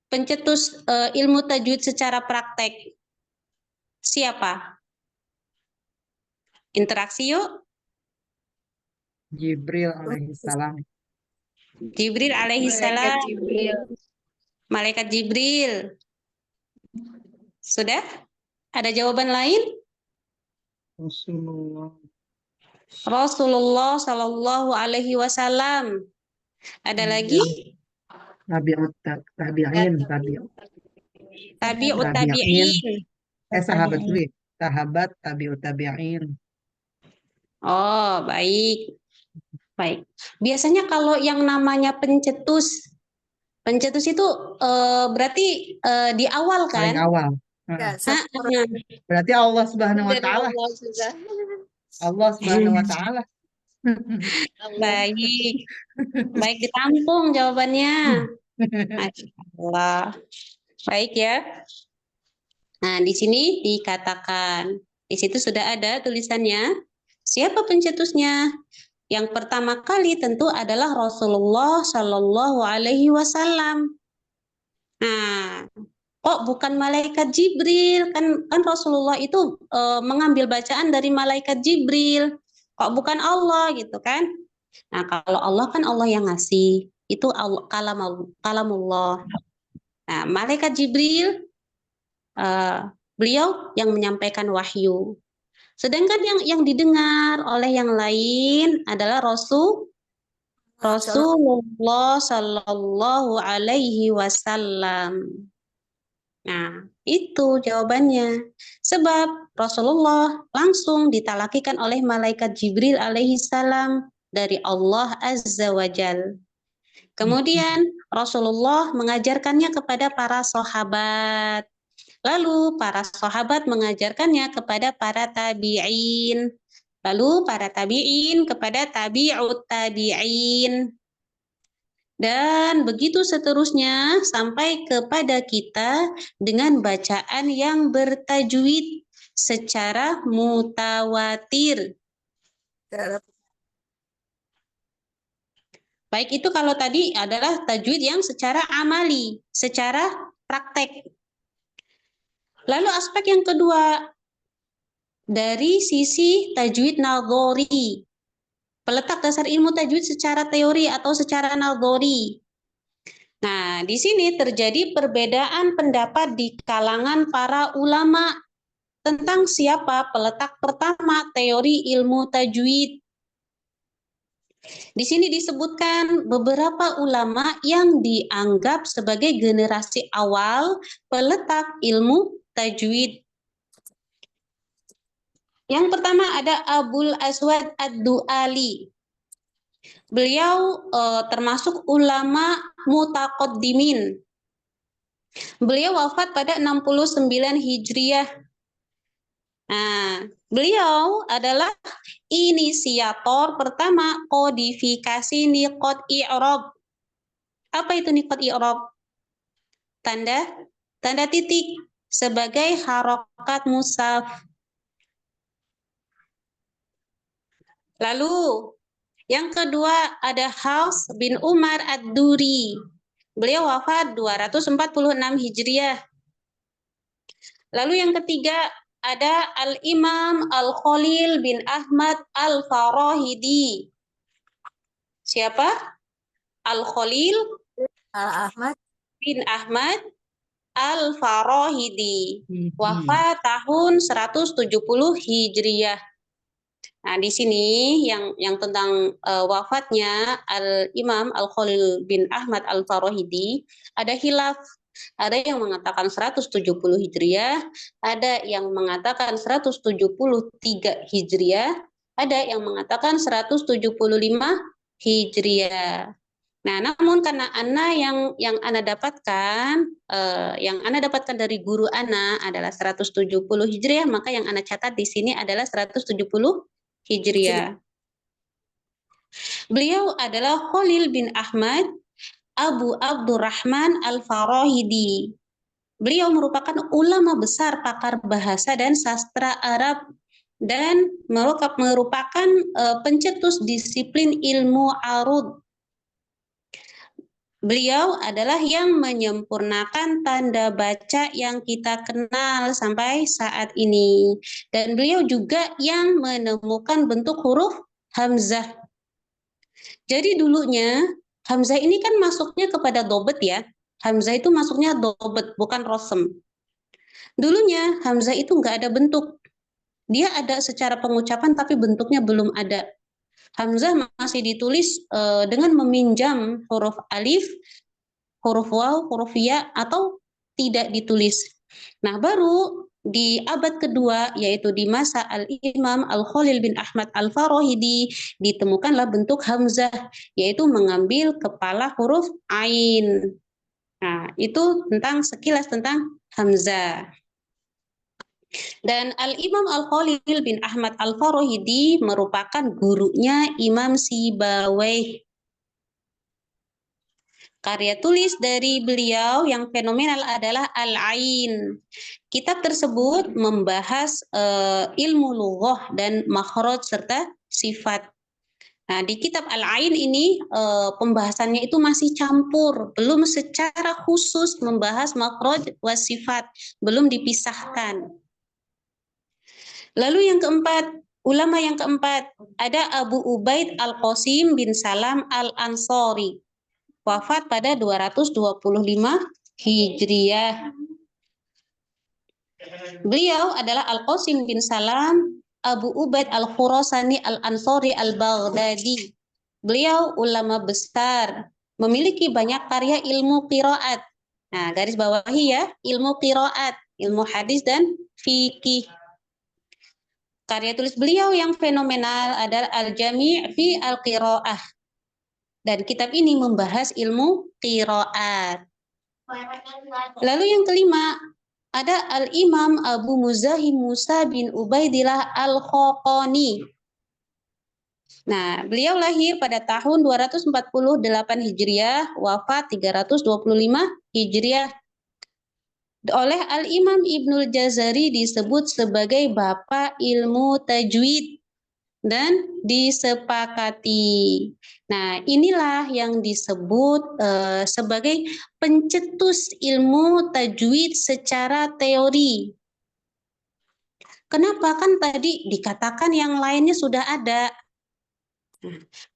Pencetus ilmu tajwid secara praktek. Siapa? Interaksi yuk. Jibril alaihissalam. Jibril alaihissalam. Malaikat Jibril. Sudah? Ada jawaban lain? Rasulullah Shallallahu Alaihi Wasallam. Ada lagi? Tabi'ut tabi'in. Tabi'ut tabi'in. Sahabat dulu. Sahabat tabi'ut tabi'in. Oh, baik. Baik. Biasanya kalau yang namanya pencetus itu berarti di awal kan? Paling awal. Berarti Allah Subhanahu wa taala. Allah Subhanahu wa taala. Baik. Baik, ditampung jawabannya. Masya Allah. Baik ya. Nah, di sini dikatakan, di situ sudah ada tulisannya. Siapa pencetusnya? Yang pertama kali tentu adalah Rasulullah Shallallahu Alaihi Wasallam. Nah, kok bukan malaikat Jibril? Kan Rasulullah itu mengambil bacaan dari malaikat Jibril. Kok bukan Allah gitu kan? Nah, kalau Allah kan Allah yang ngasih. Itu kalamullah. Nah, malaikat Jibril beliau yang menyampaikan wahyu. Sedangkan yang didengar oleh yang lain adalah Rasulullah Sallallahu Alaihi Wasallam. Nah, itu jawabannya. Sebab Rasulullah langsung ditalakikan oleh malaikat Jibril alaihi salam dari Allah Azza wa Jal. Kemudian Rasulullah mengajarkannya kepada para sahabat. Lalu para sahabat mengajarkannya kepada para tabi'in. Lalu para tabi'in kepada tabi'ut tabi'in. Dan begitu seterusnya sampai kepada kita dengan bacaan yang bertajwid secara mutawatir. Baik, itu kalau tadi adalah tajwid yang secara amali, secara praktek. Lalu aspek yang kedua, dari sisi tajwid nadhari, peletak dasar ilmu tajwid secara teori atau secara nadhari. Nah, di sini terjadi perbedaan pendapat di kalangan para ulama tentang siapa peletak pertama teori ilmu tajwid. Di sini disebutkan beberapa ulama yang dianggap sebagai generasi awal peletak ilmu tajwid. Yang pertama ada Abul Aswad Ad-Du'ali. Beliau termasuk ulama mutaqaddimin. Beliau wafat pada 69 Hijriah. Nah, beliau adalah inisiator pertama kodifikasi niqat i'rab. Apa itu niqat i'rab? Tanda titik sebagai harokat musaf. Lalu yang kedua ada Haus bin Umar Ad-Duri. Beliau wafat 246 Hijriah. Lalu yang ketiga ada Al-Imam Al-Khalil bin Ahmad Al-Farahidi. Siapa? Al-Khalil Ahmad bin Ahmad Al-Farahidi. Wafat tahun 170 Hijriah. Nah, di sini yang tentang wafatnya Al-Imam Al-Khalil bin Ahmad Al-Farahidi ada khilaf. Ada yang mengatakan 170 Hijriah, ada yang mengatakan 173 Hijriah, ada yang mengatakan 175 Hijriah. Nah, namun karena Ana yang Ana dapatkan dari guru Ana adalah 170 Hijriah, maka yang Ana catat di sini adalah 170 Hijriah. Beliau adalah Khalil bin Ahmad Abu Abdurrahman Al-Farahidi. Beliau merupakan ulama besar pakar bahasa dan sastra Arab dan merupakan pencetus disiplin ilmu arud. Beliau adalah yang menyempurnakan tanda baca yang kita kenal sampai saat ini. Dan beliau juga yang menemukan bentuk huruf hamzah. Jadi dulunya hamzah ini kan masuknya kepada dobet ya. Hamzah itu masuknya dobet, bukan rosem. Dulunya hamzah itu nggak ada bentuk. Dia ada secara pengucapan tapi bentuknya belum ada. Hamzah masih ditulis dengan meminjam huruf alif, huruf waw, huruf ya, atau tidak ditulis. Nah, baru di abad kedua, yaitu di masa Al-Imam Al-Khalil bin Ahmad Al-Farahidi, ditemukanlah bentuk hamzah, yaitu mengambil kepala huruf ain. Nah, itu sekilas tentang hamzah. Dan Al-Imam Al-Khalil bin Ahmad Al-Farahidi merupakan gurunya Imam Sibawayh. Karya tulis dari beliau yang fenomenal adalah Al-Ain. Kitab tersebut membahas ilmu lughah dan makhraj serta sifat. Nah, di kitab Al-Ain ini pembahasannya itu masih campur, belum secara khusus membahas makhraj wa sifat, belum dipisahkan. Lalu yang keempat, ulama yang keempat, ada Abu Ubaid Al-Qasim bin Salam Al-Ansari. Wafat pada 225 Hijriah. Beliau adalah Al-Qasim bin Salam Abu Ubaid Al-Khurasani Al-Ansari Al-Baghdadi. Beliau ulama besar, memiliki banyak karya ilmu qiraat. Nah, garis bawahi ya, ilmu qiraat, ilmu hadis dan fikih. Karya tulis beliau yang fenomenal adalah Al-Jami' fi Al-Qira'ah. Dan kitab ini membahas ilmu qiraat. Lalu yang kelima, ada Al-Imam Abu Muzahim Musa bin Ubaidillah Al-Khaqani. Nah, beliau lahir pada tahun 248 Hijriah, wafat 325 Hijriah. Oleh Al-Imam Ibnul Jazari disebut sebagai bapak ilmu tajwid dan disepakati. Nah, inilah yang disebut sebagai pencetus ilmu tajwid secara teori. Kenapa? Kan tadi dikatakan yang lainnya sudah ada.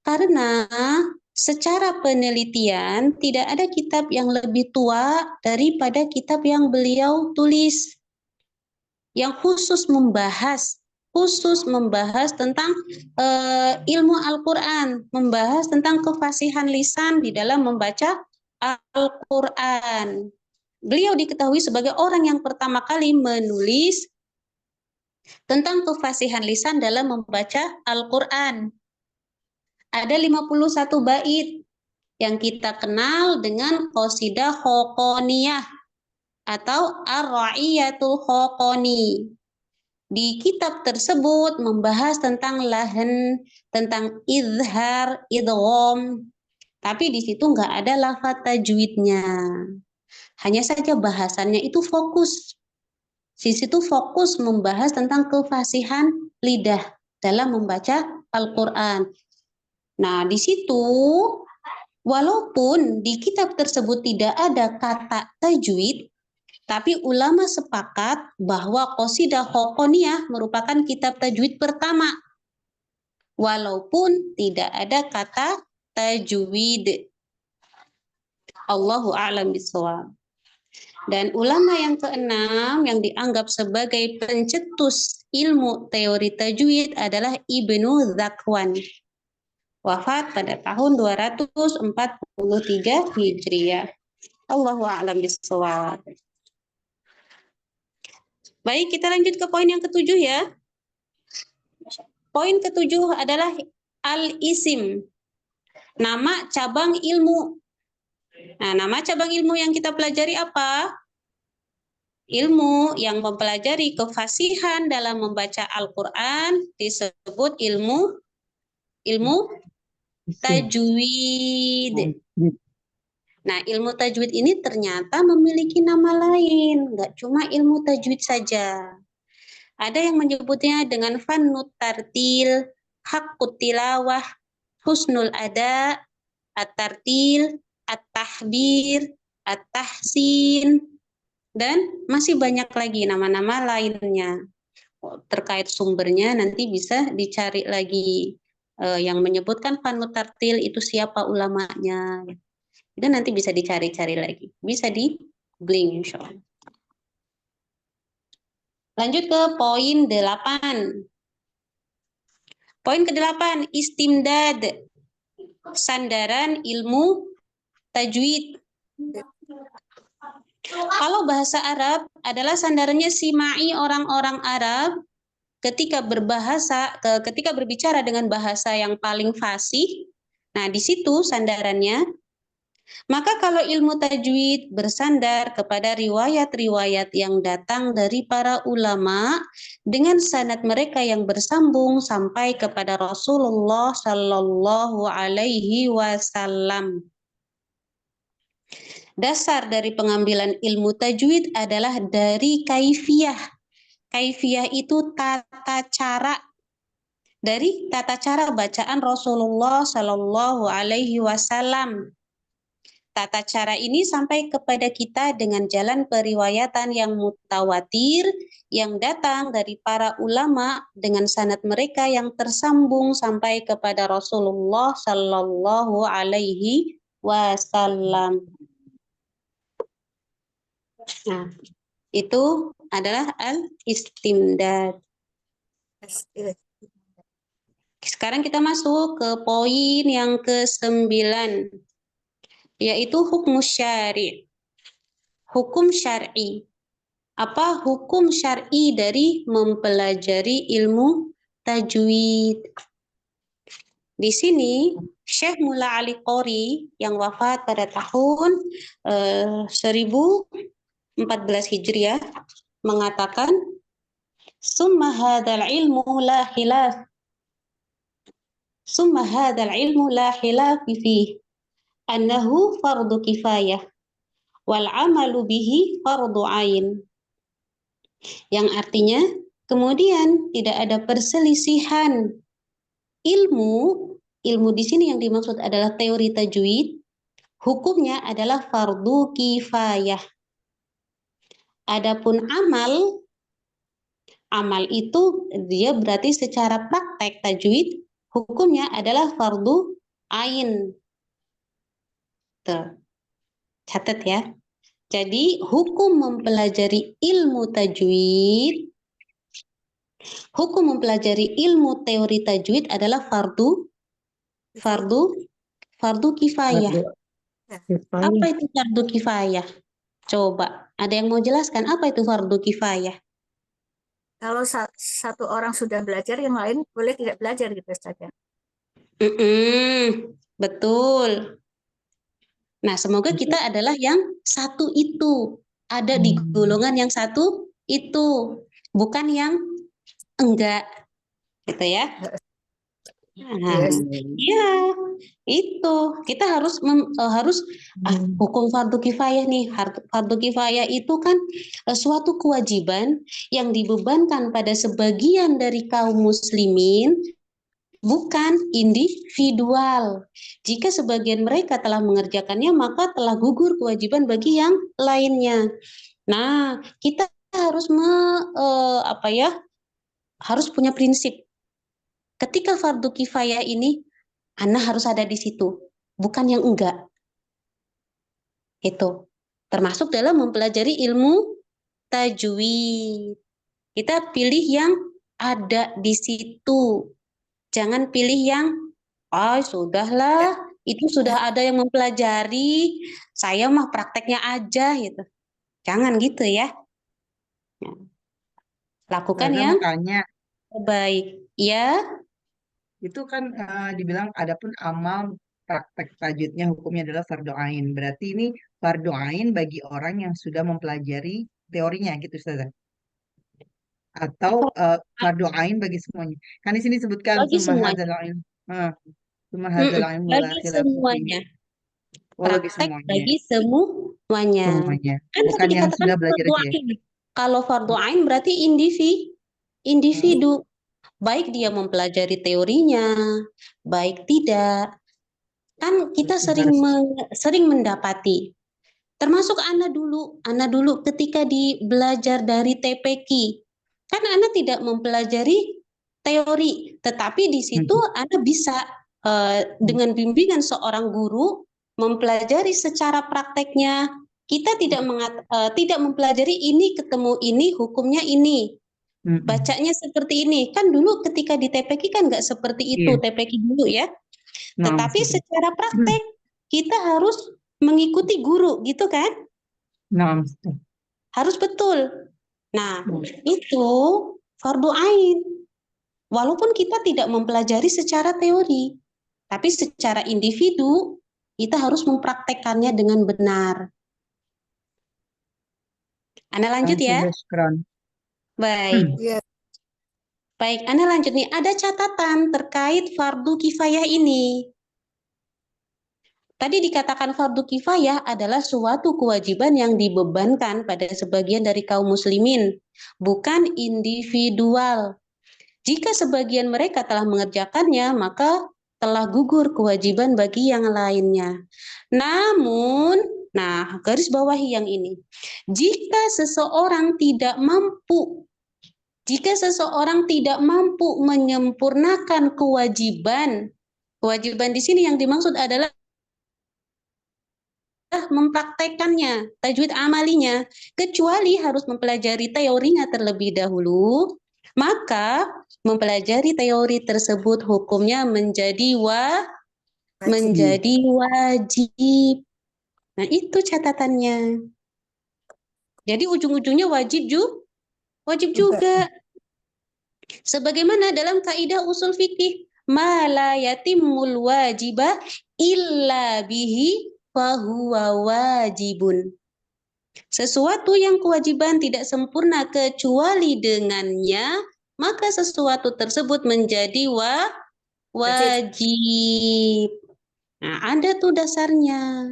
Karena secara penelitian tidak ada kitab yang lebih tua daripada kitab yang beliau tulis yang khusus membahas tentang ilmu Al-Quran, membahas tentang kefasihan lisan di dalam membaca Al-Quran. Beliau diketahui sebagai orang yang pertama kali menulis tentang kefasihan lisan dalam membaca Al-Quran. Ada 51 bait yang kita kenal dengan qasidah Khoqoniyah atau Ar-Ra'iyatul Khoqoni. Di kitab tersebut membahas tentang lahan, tentang izhar, idgham, tapi di situ nggak ada lafaz tajwidnya. Hanya saja bahasannya itu fokus. Di situ fokus membahas tentang kefasihan lidah dalam membaca Al-Quran. Nah, di situ walaupun di kitab tersebut tidak ada kata tajwid, tapi ulama sepakat bahwa qasidah Khoqoniyah merupakan kitab tajwid pertama. Walaupun tidak ada kata tajwid. Allahu a'lam bishawab. Dan ulama yang keenam yang dianggap sebagai pencetus ilmu teori tajwid adalah Ibnu Zakwan. Wafat pada tahun 243 Hijriah. Allahu a'lam bishawab. Baik, kita lanjut ke poin yang ketujuh ya. Poin ketujuh adalah al-isim. Nama cabang ilmu. Nah, nama cabang ilmu yang kita pelajari apa? Ilmu yang mempelajari kefasihan dalam membaca Al-Quran disebut ilmu tajwid. Nah, ilmu tajwid ini ternyata memiliki nama lain, nggak cuma ilmu tajwid saja. Ada yang menyebutnya dengan fannut tartil, haqqut tilawah, husnul ada, at-tartil, at-tahbir, at-tahsin, dan masih banyak lagi nama-nama lainnya. Terkait sumbernya nanti bisa dicari lagi. Yang menyebutkan fannut tartil itu siapa ulamanya. Itu nanti bisa dicari-cari lagi. Bisa di googling insya Allah. Lanjut ke poin 8. Poin ke-8, istimdad. Sandaran ilmu tajwid. Kalau bahasa Arab adalah sandarannya simai orang-orang Arab ketika berbicara dengan bahasa yang paling fasih. Nah, di situ sandarannya. Maka kalau ilmu tajwid bersandar kepada riwayat-riwayat yang datang dari para ulama dengan sanad mereka yang bersambung sampai kepada Rasulullah Shallallahu Alaihi Wasallam. Dasar dari pengambilan ilmu tajwid adalah dari kaifiyah. Kaifiyah itu tata cara. Dari tata cara bacaan Rasulullah Shallallahu Alaihi Wasallam. Tata cara ini sampai kepada kita dengan jalan periwayatan yang mutawatir yang datang dari para ulama dengan sanad mereka yang tersambung sampai kepada Rasulullah Shallallahu Alaihi Wasallam. Nah, itu adalah al-istimdad. Sekarang kita masuk ke poin yang ke-9. Yaitu hukum syari'. Hukum syar'i. Apa hukum syar'i dari mempelajari ilmu tajwid? Di sini Syekh Mulla Ali Qori yang wafat pada tahun 1014 Hijriah mengatakan summa hadzal ilmu la khilaf. Summa hadzal ilmu la khilaf fihi. Annahu fardu kifayah wal amalu bihi fardu ain. Yang artinya kemudian tidak ada perselisihan ilmu di sini yang dimaksud adalah teori tajwid, hukumnya adalah fardu kifayah. Adapun amal itu dia berarti secara praktek tajwid hukumnya adalah fardu ain. Catat ya. Jadi hukum mempelajari ilmu tajwid, hukum mempelajari ilmu teori tajwid adalah fardu kifayah. Apa itu fardu kifayah? Coba, ada yang mau jelaskan apa itu fardu kifayah? Kalau satu orang sudah belajar, yang lain boleh tidak belajar gitu Ustazah. Betul. Nah, semoga kita adalah yang satu itu. Ada di golongan yang satu itu. Bukan yang enggak. Gitu ya. Nah, iya, itu. Kita harus hukum fardu kifayah nih. Fardu kifayah itu kan suatu kewajiban yang dibebankan pada sebagian dari kaum muslimin, bukan individual. Jika sebagian mereka telah mengerjakannya, maka telah gugur kewajiban bagi yang lainnya. Nah, kita harus harus punya prinsip. Ketika fardu kifayah ini, Ana harus ada di situ, bukan yang enggak. Itu termasuk dalam mempelajari ilmu tajwid. Kita pilih yang ada di situ. Jangan pilih yang, sudahlah, itu sudah ada yang mempelajari, saya mah prakteknya aja gitu. Jangan gitu ya. Lakukan Ustazah yang mau tanya, terbaik. Ya, itu kan dibilang adapun amal praktek tajwidnya hukumnya adalah fardu ain. Berarti ini fardu ain bagi orang yang sudah mempelajari teorinya gitu Ustazah. Atau fardu ain bagi semuanya. Kan di sini disebutkan bagi summa semuanya. hadzal ilm. Summa hadzal ilm wala Bagi khilafu fihi. semuanya. Oh, bagi Praktek semuanya. bagi semuanya. Semuanya. Kan Bukan tadi yang dikatakan sudah belajar fardu aja ya. ain. Kalau fardu ain berarti individu. Baik dia mempelajari teorinya, baik tidak. Kan kita Berarti harus sering mendapati. Termasuk Ana dulu ketika belajar dari TPQ. Kan Ana tidak mempelajari teori, tetapi di situ Ana bisa dengan bimbingan seorang guru mempelajari secara prakteknya. Kita tidak mempelajari ini ketemu ini hukumnya ini. Bacanya seperti ini. Kan dulu ketika di TPQ kan nggak seperti itu, Iya. TPQ dulu ya. Nah, Tetapi seperti secara praktek kita harus mengikuti guru gitu kan? nah, Harus betul. Nah, itu fardu ain. Walaupun kita tidak mempelajari secara teori, tapi secara individu kita harus mempraktekkannya dengan benar. Ana lanjut ya. syukran. Baik. Iya. Baik, Ana lanjut nih. Ada catatan terkait fardu kifayah ini. Tadi dikatakan fardu kifayah adalah suatu kewajiban yang dibebankan pada sebagian dari kaum muslimin, bukan individual. Jika sebagian mereka telah mengerjakannya, maka telah gugur kewajiban bagi yang lainnya. Namun, garis bawahi yang ini. Jika seseorang tidak mampu menyempurnakan kewajiban di sini yang dimaksud adalah mempraktekannya, tajwid amalinya, kecuali harus mempelajari teorinya terlebih dahulu, maka mempelajari teori tersebut hukumnya menjadi wajib. Nah, itu catatannya. Jadi ujung-ujungnya wajib juga. Sebagaimana dalam kaidah usul fikih, ma la yatimul wajibah illa bihi fahuwa wajibun. Sesuatu yang kewajiban tidak sempurna kecuali dengannya, maka sesuatu tersebut menjadi wajib. Nah, ada tuh dasarnya.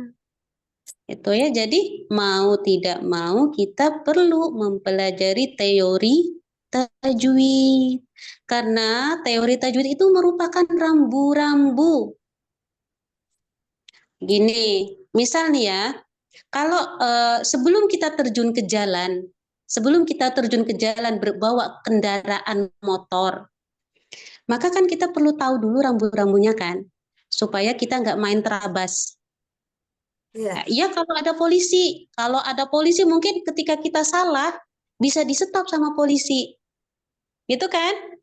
Itu ya, jadi mau tidak mau kita perlu mempelajari teori tajwid. Karena teori tajwid itu merupakan rambu-rambu. Gini, misal nih ya, kalau sebelum kita terjun ke jalan berbawa kendaraan motor, maka kan kita perlu tahu dulu rambu-rambunya kan, supaya kita nggak main terabas. Iya. Ya kalau ada polisi mungkin ketika kita salah bisa di-stop sama polisi, gitu kan?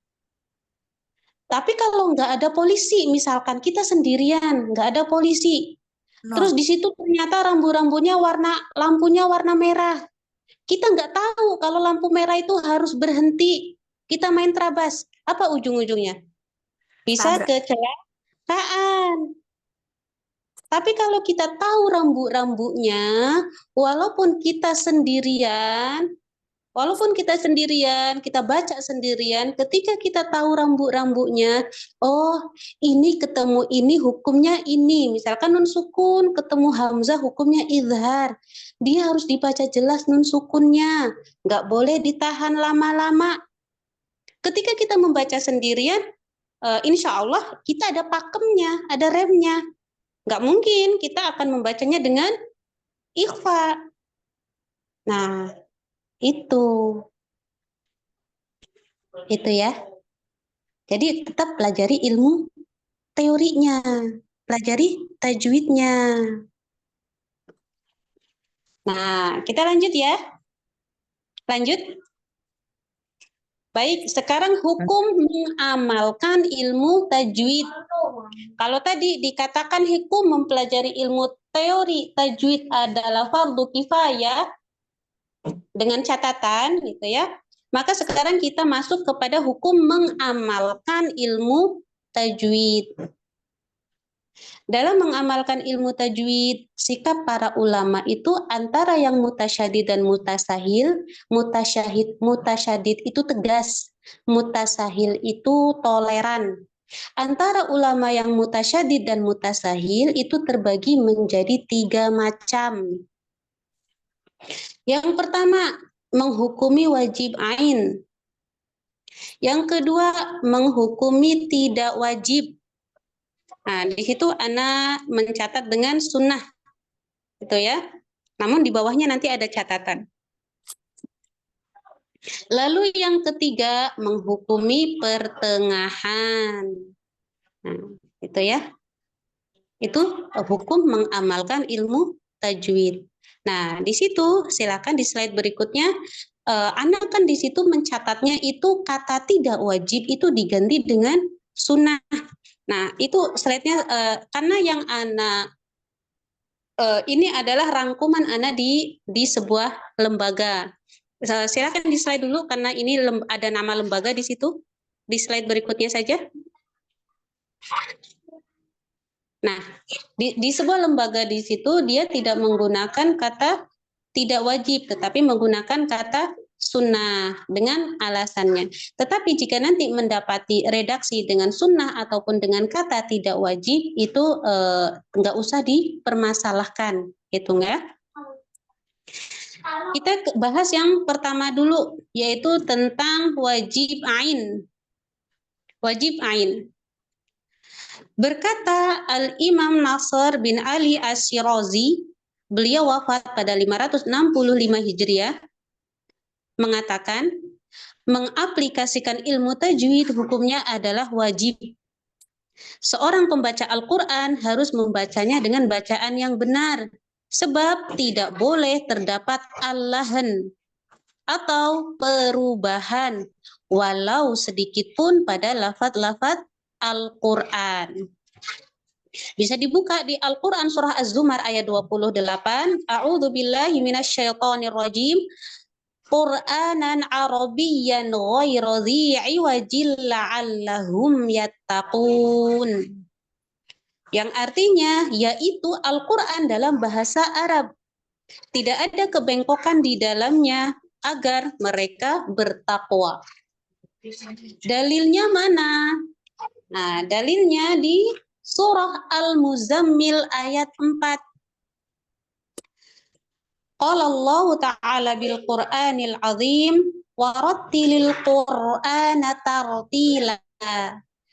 Tapi kalau nggak ada polisi, misalkan kita sendirian, nggak ada polisi, terus di situ ternyata lampunya warna merah. Kita nggak tahu kalau lampu merah itu harus berhenti. kita main terabas, apa ujung-ujungnya? Bisa Tabrak. kecelakaan. Tapi kalau kita tahu rambu-rambunya, walaupun kita sendirian, kita baca sendirian, ketika kita tahu rambu-rambunya, oh ini ketemu ini hukumnya ini, misalkan nun sukun ketemu hamzah hukumnya izhar, dia harus dibaca jelas nun sukunnya, nggak boleh ditahan lama-lama. Ketika kita membaca sendirian, insya Allah kita ada pakemnya, ada remnya. Nggak mungkin kita akan membacanya dengan ikhfa. Nah, itu ya. Jadi tetap pelajari ilmu teorinya, pelajari tajwidnya. Nah, kita lanjut ya. Lanjut. Baik, sekarang hukum mengamalkan ilmu tajwid. Kalau tadi dikatakan hukum mempelajari ilmu teori tajwid adalah fardu kifayah dengan catatan gitu ya. Maka sekarang kita masuk kepada hukum mengamalkan ilmu tajwid. Dalam mengamalkan ilmu tajwid, sikap para ulama itu antara yang mutasyadid dan mutasahil. Mutasyadid itu tegas, mutasahil itu toleran. Antara ulama yang mutasyadid dan mutasahil itu terbagi menjadi 3 macam. Yang pertama, menghukumi wajib ain. Yang kedua, menghukumi tidak wajib. Nah, di situ Ana mencatat dengan sunnah, gitu ya. Namun di bawahnya nanti ada catatan. Lalu yang ketiga, menghukumi pertengahan. Nah, itu ya. Itu hukum mengamalkan ilmu tajwid. Nah, di situ silakan di slide berikutnya. Ana kan di situ mencatatnya itu kata tidak wajib itu diganti dengan sunnah. Nah, itu slide-nya karena yang Ana ini adalah rangkuman Ana di sebuah lembaga. Silakan di slide dulu karena ini ada nama lembaga di situ. Di slide berikutnya saja. Nah, di sebuah lembaga di situ dia tidak menggunakan kata tidak wajib, tetapi menggunakan kata sunnah dengan alasannya. Tetapi jika nanti mendapati redaksi dengan sunnah ataupun dengan kata tidak wajib, itu nggak usah dipermasalahkan, gitu nggak? Kita bahas yang pertama dulu, yaitu tentang wajib ain. Wajib ain. Berkata Al-Imam Nasr bin Ali Asy-Syirazi, beliau wafat pada 565 Hijriah, mengatakan, mengaplikasikan ilmu tajwid hukumnya adalah wajib. Seorang pembaca Al-Quran harus membacanya dengan bacaan yang benar, sebab tidak boleh terdapat allahan atau perubahan, walau sedikit pun pada lafaz-lafaz Al-Quran. Bisa dibuka di Al-Quran surah Az-Zumar ayat 28. A'udzu billahi minasyaitonir rajim. Qur'anan Arabiyyan ghairu dhi 'iwajin la'allahum yattaqun. Yang artinya yaitu Al-Quran dalam bahasa Arab. Tidak ada kebengkokan di dalamnya agar mereka bertakwa. Dalilnya mana? Nah, dalilnya di surah Al-Muzammil ayat 4. Qala Allah Ta'ala bil Qur'anil Azim wa rattilil Qur'ana tartila.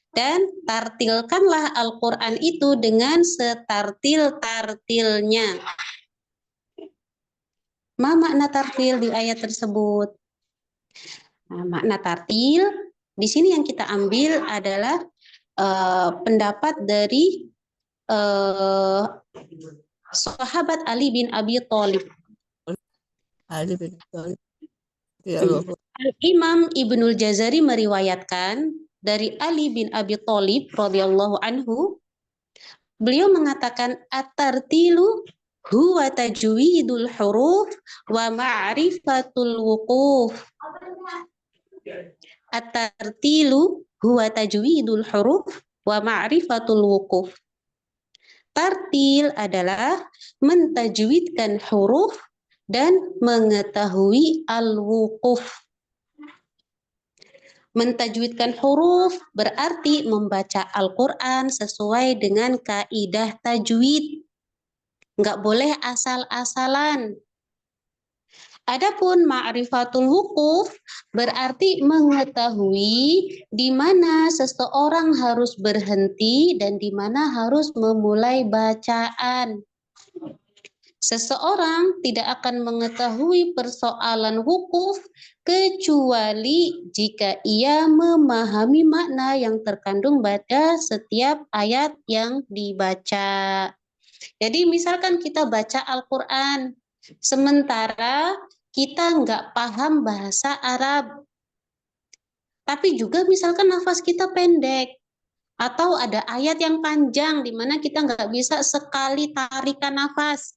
Dan tartilkanlah Al-Quran itu dengan setartil-tartilnya. Ma makna tartil di ayat tersebut? Nah, makna tartil di sini yang kita ambil adalah pendapat dari sahabat Ali bin Abi Thalib. Imam Ibnul Jazari meriwayatkan dari Ali bin Abi Thalib radhiyallahu anhu, beliau mengatakan at-tartilu huwa tajwidul huruf wa ma'rifatul wuquf. At-tartilu huwa tajwidul huruf wa ma'rifatul wuquf. Tartil adalah mentajwidkan huruf dan mengetahui al-wuquf. Mentajwidkan huruf berarti membaca Al-Quran sesuai dengan kaidah tajwid. Nggak boleh asal-asalan. Adapun ma'rifatul wuquf berarti mengetahui di mana seseorang harus berhenti dan di mana harus memulai bacaan. Seseorang tidak akan mengetahui persoalan wukuf kecuali jika ia memahami makna yang terkandung pada setiap ayat yang dibaca. Jadi misalkan kita baca Al-Quran, sementara kita nggak paham bahasa Arab, tapi juga misalkan nafas kita pendek, atau ada ayat yang panjang di mana kita nggak bisa sekali tarikan nafas.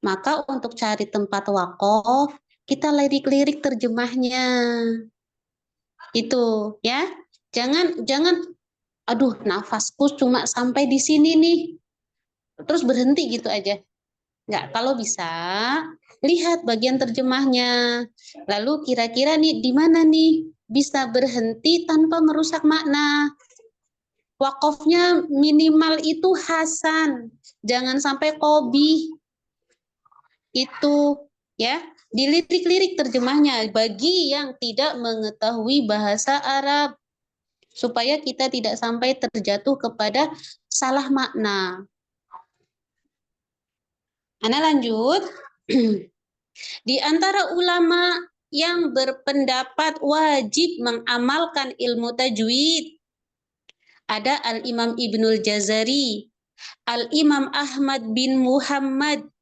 Maka untuk cari tempat wakaf, kita lirik-lirik terjemahnya. Itu ya. Jangan aduh nafasku cuma sampai di sini nih. Terus berhenti gitu aja. Enggak, kalau bisa lihat bagian terjemahnya. Lalu kira-kira nih di mana nih bisa berhenti tanpa merusak makna. Wakafnya minimal itu hasan, jangan sampai qobih. Itu ya, dilirik-lirik terjemahnya bagi yang tidak mengetahui bahasa Arab supaya kita tidak sampai terjatuh kepada salah makna. Ana lanjut. Di antara ulama yang berpendapat wajib mengamalkan ilmu tajwid ada Al-Imam Ibnul Jazari, Al-Imam Ahmad bin Muhammad.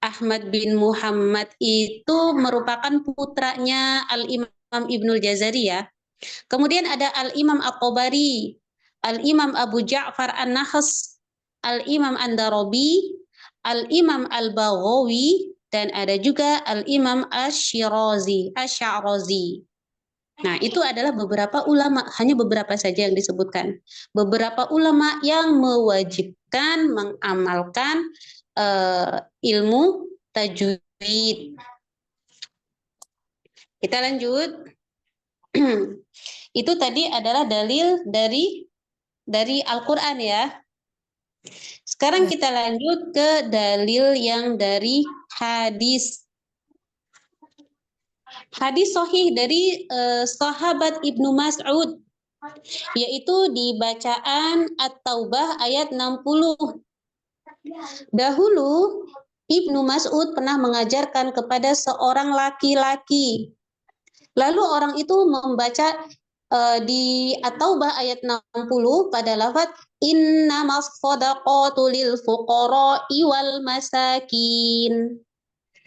Ahmad bin Muhammad itu merupakan putranya Al-Imam Ibnul Jazari ya. Kemudian ada Al-Imam At-Tabari, Al-Imam Abu Ja'far An-Nahas, Al-Imam An-Darabi, Al-Imam Al-Baghawi, dan ada juga Al-Imam Asy-Syirazi. Nah, itu adalah beberapa ulama, hanya beberapa saja yang disebutkan. Beberapa ulama yang mewajibkan mengamalkan ilmu tajwid. Kita lanjut. Itu tadi adalah dalil dari Al-Quran ya. Sekarang kita lanjut ke dalil yang dari hadis. Hadis sahih dari sahabat Ibnu Mas'ud, yaitu di bacaan At-Taubah ayat 60. Dahulu Ibnu Mas'ud pernah mengajarkan kepada seorang laki-laki. Lalu orang itu membaca di At-Taubah ayat 60 pada lafaz innamas shadaqatu lil fuqara'i wal masakin.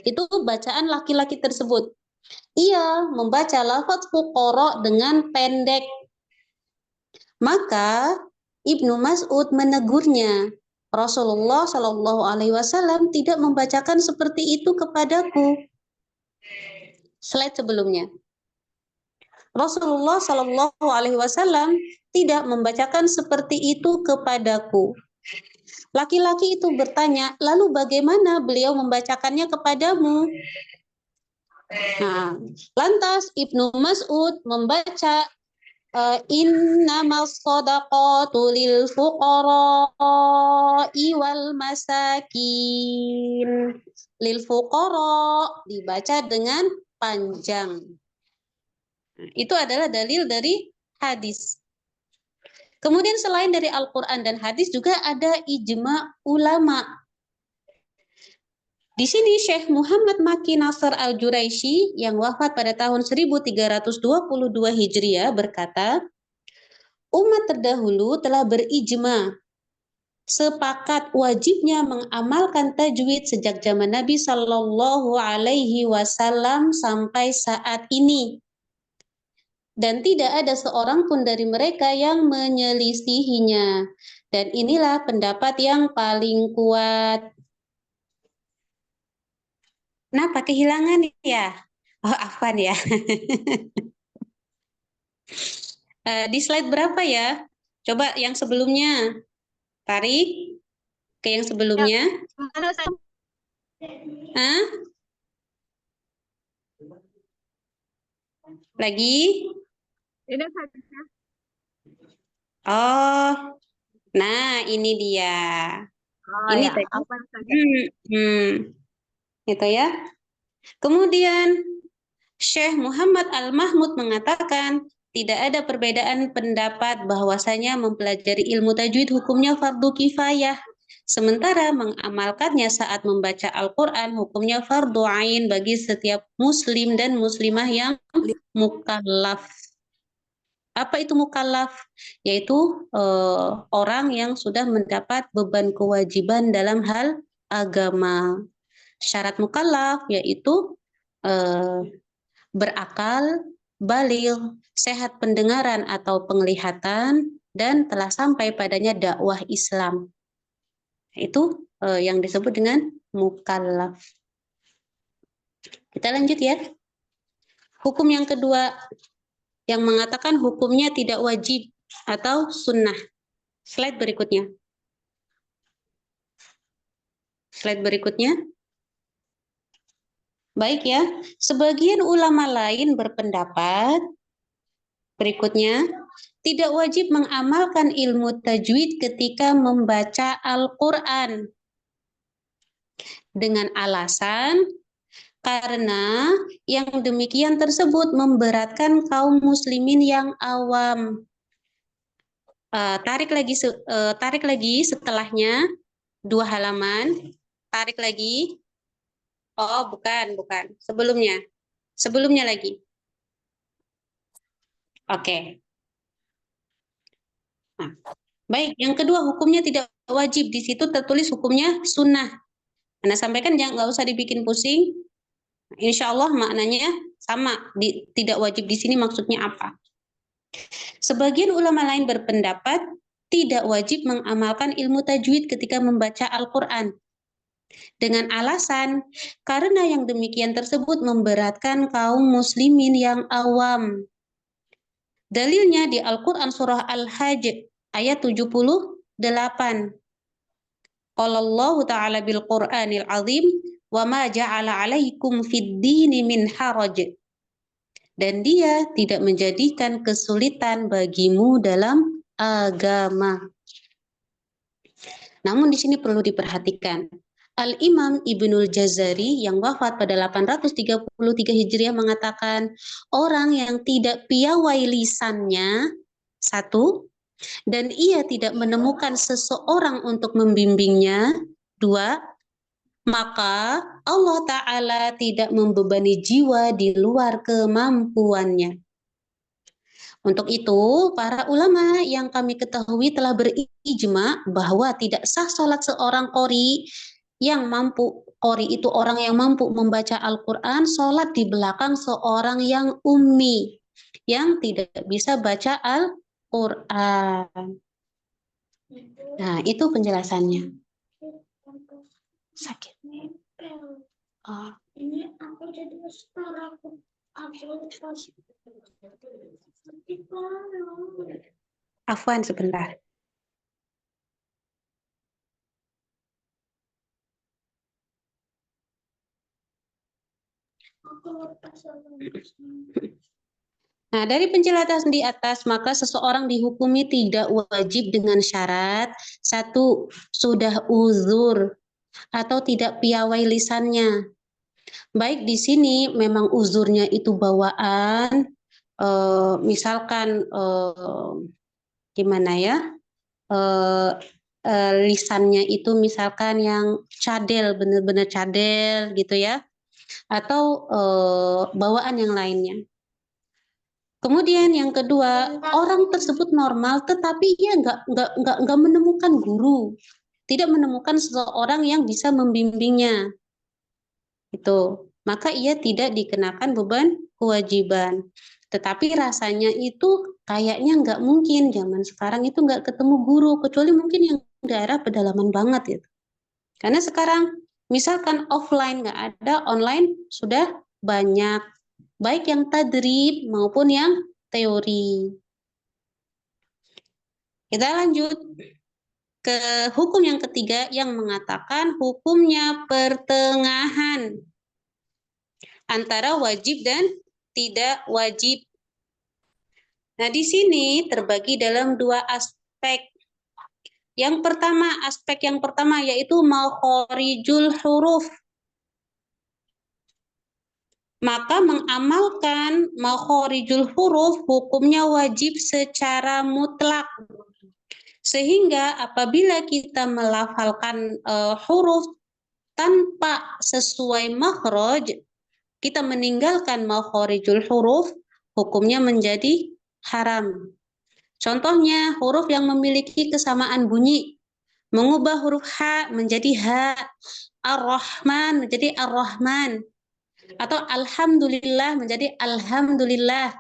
Itu bacaan laki-laki tersebut. Ia membaca lafaz fuqara dengan pendek. Maka Ibnu Mas'ud menegurnya. Rasulullah Shallallahu Alaihi Wasallam tidak membacakan seperti itu kepadaku. Slide sebelumnya. Rasulullah Shallallahu Alaihi Wasallam tidak membacakan seperti itu kepadaku. Laki-laki itu bertanya, lalu bagaimana beliau membacakannya kepadamu? Nah, lantas Ibnu Mas'ud membaca innamas shadaqatu lil fuqara'i wal masakin. Lil fuqara dibaca dengan panjang. Itu adalah dalil dari hadis. Kemudian selain dari Al-Quran dan hadis juga ada ijma ulama. Di sini Syekh Muhammad Maki Nasr Al-Juraisy yang wafat pada tahun 1322 Hijriah berkata, umat terdahulu telah berijma sepakat wajibnya mengamalkan tajwid sejak zaman Nabi Sallallahu Alaihi Wasallam sampai saat ini. Dan tidak ada seorang pun dari mereka yang menyelisihinya. Dan inilah pendapat yang paling kuat. Kenapa kehilangan ya? Oh, afwan ya. Di slide berapa ya? Coba yang sebelumnya. Tarik ke yang sebelumnya. Mana saya? Hah? Lagi? Ini saja. Oh, nah ini dia. Oh Ini ya, tadi. apa saja? Itu ya. Kemudian Syekh Muhammad Al-Mahmud mengatakan, tidak ada perbedaan pendapat bahwasanya mempelajari ilmu tajwid hukumnya fardu kifayah. Sementara mengamalkannya saat membaca Al-Quran hukumnya fardu ain bagi setiap muslim dan muslimah yang mukallaf. Apa itu mukallaf? Yaitu orang yang sudah mendapat beban kewajiban dalam hal agama. Syarat mukallaf yaitu berakal, baligh, sehat pendengaran atau penglihatan, dan telah sampai padanya dakwah Islam. Itu yang disebut dengan mukallaf. Kita lanjut ya. Hukum yang kedua yang mengatakan hukumnya tidak wajib atau sunnah. Slide berikutnya. Slide berikutnya. Baik ya, sebagian ulama lain berpendapat berikutnya, tidak wajib mengamalkan ilmu tajwid ketika membaca Al-Quran dengan alasan karena yang demikian tersebut memberatkan kaum muslimin yang awam. Tarik lagi setelahnya 2 halaman. Tarik lagi. Oh, bukan. Sebelumnya lagi. Oke. Nah, baik, yang kedua hukumnya tidak wajib. Di situ tertulis hukumnya sunnah. Anda sampaikan nggak usah dibikin pusing. Insya Allah maknanya sama. Tidak wajib di sini maksudnya apa? Sebagian ulama lain berpendapat tidak wajib mengamalkan ilmu tajwid ketika membaca Al-Quran. Dengan alasan karena yang demikian tersebut memberatkan kaum muslimin yang awam. Dalilnya di Al-Quran surah Al-Hajj ayat 78. Qala Allah Ta'ala bil Qur'anil azim wa ma ja'ala 'alaikum fid dini min haraj. Dan dia tidak menjadikan kesulitan bagimu dalam agama. Namun di sini perlu diperhatikan. Al-Imam Ibnul Jazari yang wafat pada 833 Hijriah mengatakan, orang yang tidak piawai lisannya, satu, dan ia tidak menemukan seseorang untuk membimbingnya, dua, maka Allah Ta'ala tidak membebani jiwa di luar kemampuannya. Untuk itu, para ulama yang kami ketahui telah berijma bahwa tidak sah sholat seorang qori yang mampu, qori itu orang yang mampu membaca Al-Quran, sholat di belakang seorang yang ummi, yang tidak bisa baca Al-Quran. Nah, itu penjelasannya. Sakit. Oh. Ini aku jadi setara aku. Afwan sebentar. Nah, dari penjelasan di atas, maka seseorang dihukumi tidak wajib dengan syarat, satu, sudah uzur atau tidak piawai lisannya. Baik di sini memang uzurnya itu bawaan, misalkan gimana ya, lisannya itu misalkan yang cadel, benar-benar cadel gitu ya, atau bawaan yang lainnya. Kemudian yang kedua, orang tersebut normal, tetapi ia nggak menemukan guru, tidak menemukan seseorang yang bisa membimbingnya. Itu, maka ia tidak dikenakan beban kewajiban. Tetapi rasanya itu kayaknya nggak mungkin zaman sekarang itu nggak ketemu guru, kecuali mungkin yang daerah pedalaman banget gitu. Karena sekarang misalkan offline nggak ada, online sudah banyak. Baik yang tadrib maupun yang teori. Kita lanjut ke hukum yang ketiga yang mengatakan hukumnya pertengahan antara wajib dan tidak wajib. Nah, di sini terbagi dalam dua aspek. Aspek yang pertama yaitu makhorijul huruf. Maka mengamalkan makhorijul huruf hukumnya wajib secara mutlak. Sehingga apabila kita melafalkan huruf tanpa sesuai makhraj, kita meninggalkan makhorijul huruf, hukumnya menjadi haram. Contohnya huruf yang memiliki kesamaan bunyi, mengubah huruf ha menjadi ha, ar-Rahman menjadi ar-Rahman, atau alhamdulillah menjadi alhamdulillah,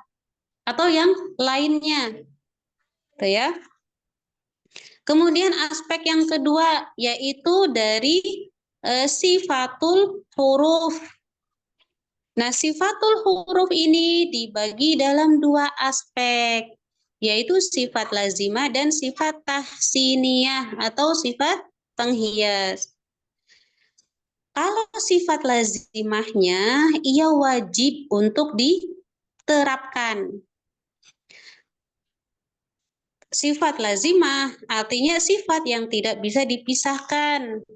atau yang lainnya. Itu ya. Kemudian aspek yang kedua yaitu dari sifatul huruf. Nah, sifatul huruf ini dibagi dalam dua aspek, yaitu sifat lazimah dan sifat tahsiniyah atau sifat penghias. Kalau sifat lazimahnya, ia wajib untuk diterapkan. Sifat lazimah artinya sifat yang tidak bisa dipisahkan.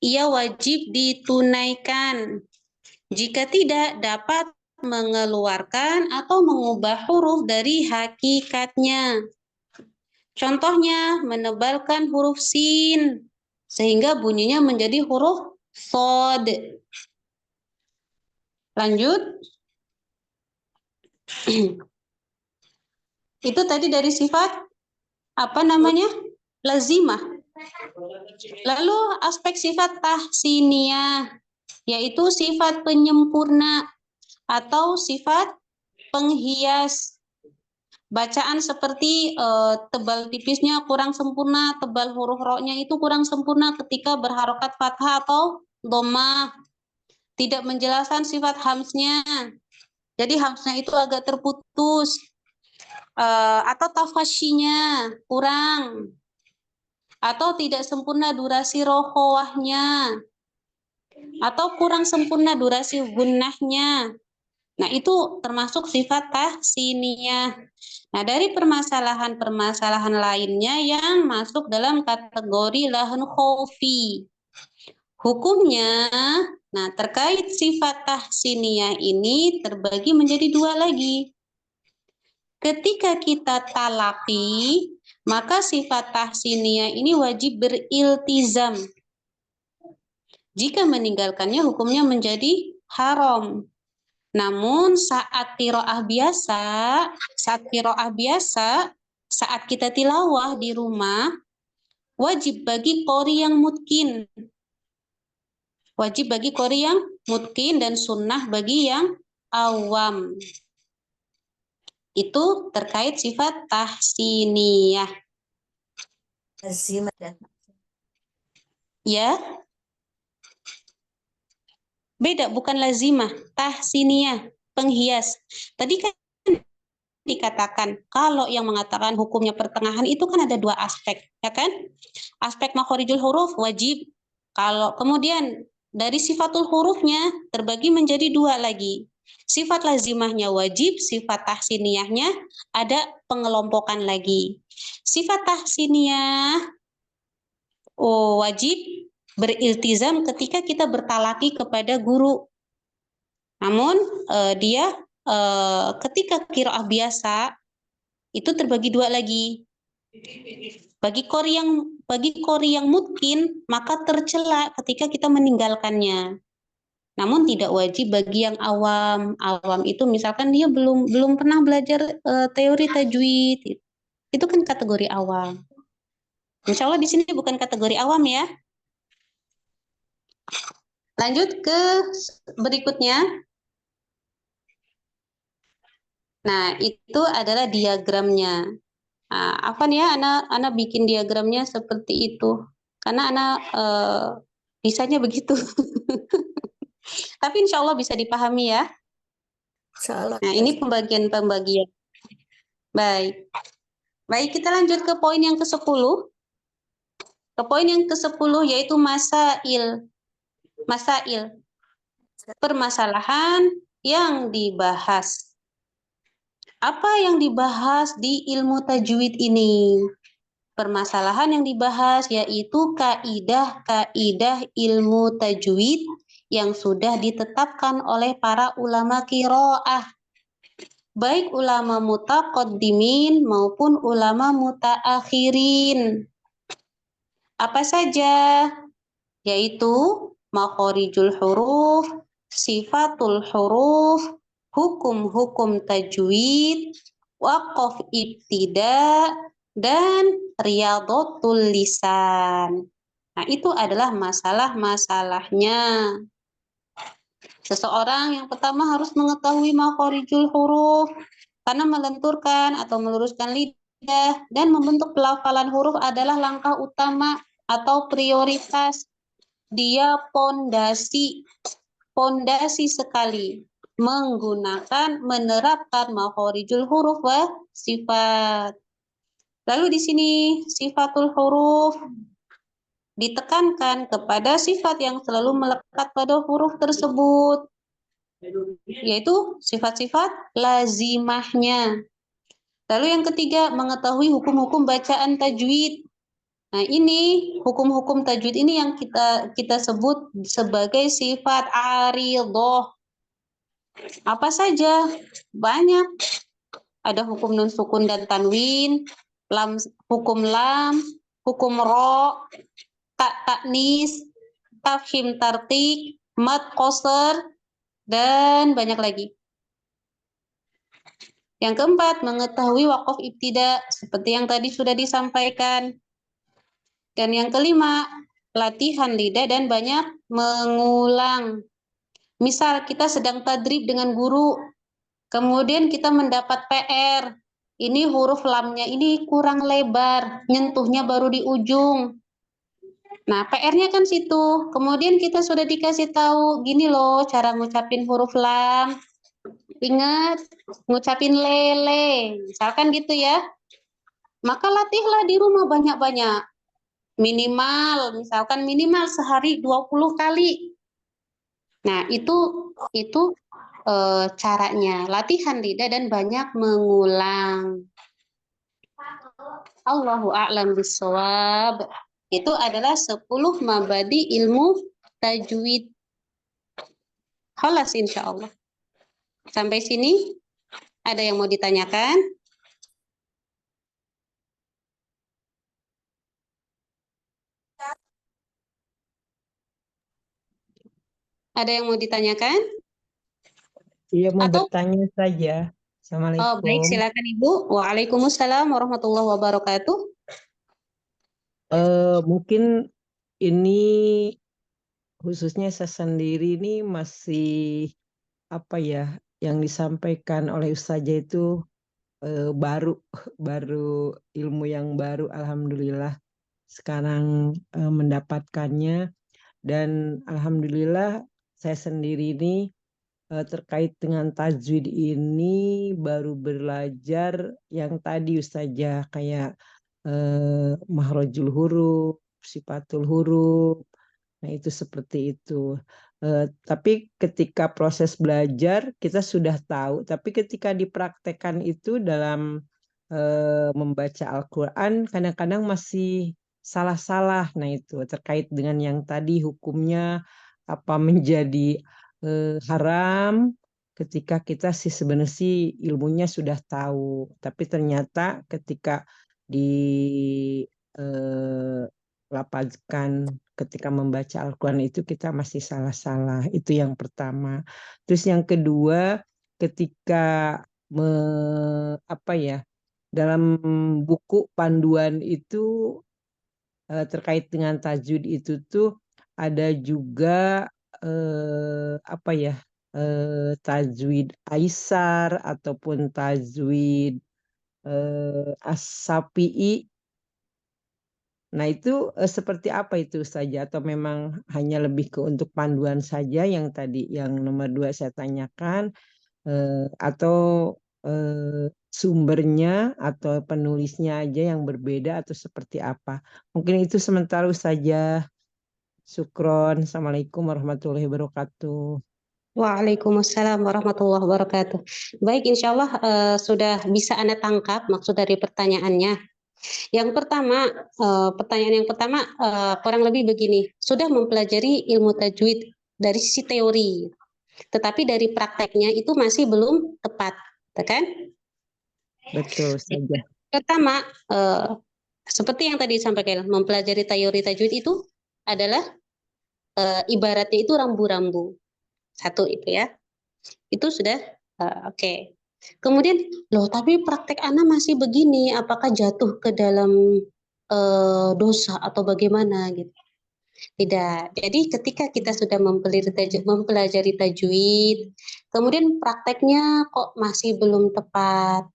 Ia wajib ditunaikan. Jika tidak, dapat mengeluarkan atau mengubah huruf dari hakikatnya. Contohnya, menebalkan huruf sin, sehingga bunyinya menjadi huruf sod. Lanjut. Itu tadi dari sifat lazimah. Lalu aspek sifat tahsiniyah, yaitu sifat penyempurna atau sifat penghias. Bacaan seperti tebal tipisnya kurang sempurna, tebal huruf ro-nya itu kurang sempurna ketika berharokat fathah atau dhammah. Tidak menjelaskan sifat hamsnya. Jadi hamsnya itu agak terputus. Atau tafasyinya kurang, atau tidak sempurna durasi rohowahnya, atau kurang sempurna durasi gunnahnya. Nah, itu termasuk sifat tahsiniyah. Nah, dari permasalahan-permasalahan lainnya yang masuk dalam kategori lahan khofi. Hukumnya, nah terkait sifat tahsiniyah ini terbagi menjadi dua lagi. Ketika kita talaki, maka sifat tahsiniyah ini wajib beriltizam. Jika meninggalkannya, hukumnya menjadi haram. Namun saat qiraah biasa, saat kita tilawah di rumah, wajib bagi qori yang mutkin. Wajib bagi qori yang mutkin dan sunnah bagi yang awam. Itu terkait sifat tahsiniyah. Lazimah dan Ya. Beda, bukan lazimah, tahsiniyah, penghias. Tadi kan dikatakan kalau yang mengatakan hukumnya pertengahan itu kan ada dua aspek, ya kan? Aspek makhorijul huruf wajib. Kalau kemudian dari sifatul hurufnya terbagi menjadi dua lagi. Sifat lazimahnya wajib, sifat tahsiniyahnya ada pengelompokan lagi. Sifat tahsiniyah wajib beriltizam ketika kita bertalaki kepada guru. Namun dia ketika qiraah biasa itu terbagi dua lagi. Bagi qori yang mungkin maka tercela ketika kita meninggalkannya. Namun tidak wajib bagi yang awam. Awam itu misalkan dia belum pernah belajar teori tajwid. Itu kan kategori awam. Insya Allah di sini bukan kategori awam ya. Lanjut ke berikutnya. Nah, itu adalah diagramnya. Nah, apa nih ya, Ana bikin diagramnya seperti itu. Karena Ana bisanya begitu. Tapi insya Allah bisa dipahami ya. salah. Nah, ini pembagian. Baik. Baik, kita lanjut ke poin yang ke-10. Ke poin yang ke-10 yaitu masail. Masail. Permasalahan yang dibahas. Apa yang dibahas di ilmu tajwid ini? Permasalahan yang dibahas yaitu kaidah-kaidah ilmu tajwid yang sudah ditetapkan oleh para ulama qiraah, baik ulama mutaqaddimin maupun ulama mutaakhirin. Apa saja? Yaitu makhorijul huruf, sifatul huruf, hukum-hukum tajwid, waqaf ibtida, dan riyadhatul lisan. Nah, itu adalah masalah-masalahnya. Seseorang yang pertama harus mengetahui makhorijul huruf, karena melenturkan atau meluruskan lidah dan membentuk pelafalan huruf adalah langkah utama atau prioritas. Dia pondasi sekali menerapkan makhorijul huruf wa sifat. Lalu di sini sifatul huruf ditekankan kepada sifat yang selalu melekat pada huruf tersebut, yaitu sifat-sifat lazimahnya. Lalu yang ketiga, mengetahui hukum-hukum bacaan tajwid. Nah, ini hukum-hukum tajwid ini yang kita sebut sebagai sifat aridhah. Apa saja? Banyak. Ada hukum nun sukun dan tanwin, hukum lam, hukum ro, taknis, tafhim tartik, mad qasar, dan banyak lagi. Yang keempat, mengetahui waqaf ibtida seperti yang tadi sudah disampaikan. Dan yang kelima, latihan lidah dan banyak mengulang. Misal kita sedang tadrib dengan guru, kemudian kita mendapat PR. Ini huruf lamnya ini kurang lebar, nyentuhnya baru di ujung. Nah, PR-nya kan situ. Kemudian kita sudah dikasih tahu, gini loh cara ngucapin huruf lam. Ingat, ngucapin lele. Misalkan gitu ya. Maka latihlah di rumah banyak-banyak. Misalkan minimal sehari 20 kali. Nah, itu caranya. Latihan lidah dan banyak mengulang. Allahu a'lam bishawab. Itu adalah 10 mabadi ilmu tajwid. Khalas insyaallah. Sampai sini ada yang mau ditanyakan? Ada yang mau ditanyakan? Iya, mau Atau bertanya saja. Assalamualaikum. baik, silakan Ibu. Waalaikumsalam warahmatullahi wabarakatuh. Mungkin ini khususnya saya sendiri ini masih apa ya yang disampaikan oleh Ustazah itu baru ilmu yang baru, alhamdulillah sekarang mendapatkannya, dan alhamdulillah saya sendiri ini terkait dengan tajwid ini baru belajar yang tadi Ustazah, kayak mahrojul huruf, sifatul huruf. Nah, itu seperti itu. Tapi ketika proses belajar kita sudah tahu, tapi ketika dipraktekkan itu dalam membaca Al-Quran kadang-kadang masih salah-salah. Nah, itu terkait dengan yang tadi hukumnya apa menjadi haram ketika kita sebenarnya ilmunya sudah tahu, tapi ternyata ketika dilapazkan ketika membaca Al-Quran itu kita masih salah-salah. Itu yang pertama. Terus yang kedua, ketika dalam buku panduan itu terkait dengan tajwid itu tuh ada juga tajwid Aisar ataupun tajwid As-Sapi'i. Nah, itu seperti apa itu saja, atau memang hanya lebih ke untuk panduan saja yang tadi yang nomor 2 saya tanyakan, atau sumbernya atau penulisnya aja yang berbeda atau seperti apa. Mungkin itu sementara Ustazah. Syukron. Assalamualaikum warahmatullahi wabarakatuh. Waalaikumsalam warahmatullahi wabarakatuh. Baik, insya Allah sudah bisa Anda tangkap maksud dari pertanyaannya. Yang pertama, pertanyaan yang pertama kurang lebih begini, sudah mempelajari ilmu tajwid dari sisi teori, tetapi dari prakteknya itu masih belum tepat, kan? Betul saja. Pertama, seperti yang tadi disampaikan, mempelajari teori tajwid itu adalah ibaratnya itu rambu-rambu. Satu itu ya. Itu sudah oke. Kemudian, loh tapi praktek Ana masih begini, apakah jatuh ke dalam dosa atau bagaimana gitu? Tidak. Jadi ketika kita sudah mempelajari tajwid, kemudian prakteknya kok masih belum tepat,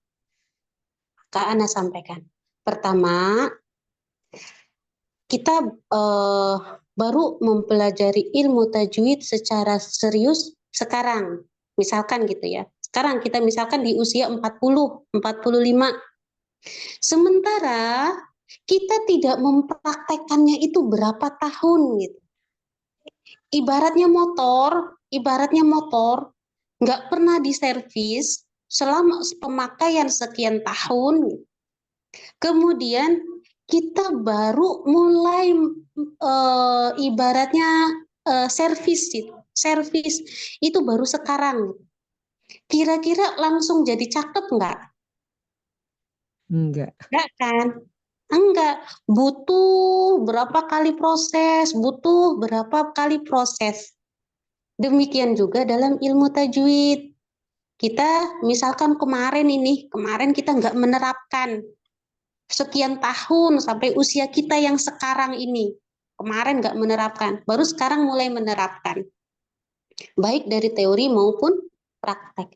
maka Ana sampaikan. Pertama, kita baru mempelajari ilmu tajwid secara serius sekarang. Misalkan gitu ya. Sekarang kita misalkan di usia 40, 45. Sementara kita tidak mempraktekannya itu berapa tahun gitu. Ibaratnya motor nggak pernah diservis selama pemakaian sekian tahun. Kemudian kita baru mulai ibaratnya servis itu baru sekarang. Kira-kira langsung jadi cakep nggak? Enggak. Enggak kan? Enggak. Butuh berapa kali proses. Demikian juga dalam ilmu tajwid. Kita misalkan kemarin kita nggak menerapkan sekian tahun sampai usia kita yang sekarang ini. Kemarin nggak menerapkan, baru sekarang mulai menerapkan. Baik dari teori maupun praktek.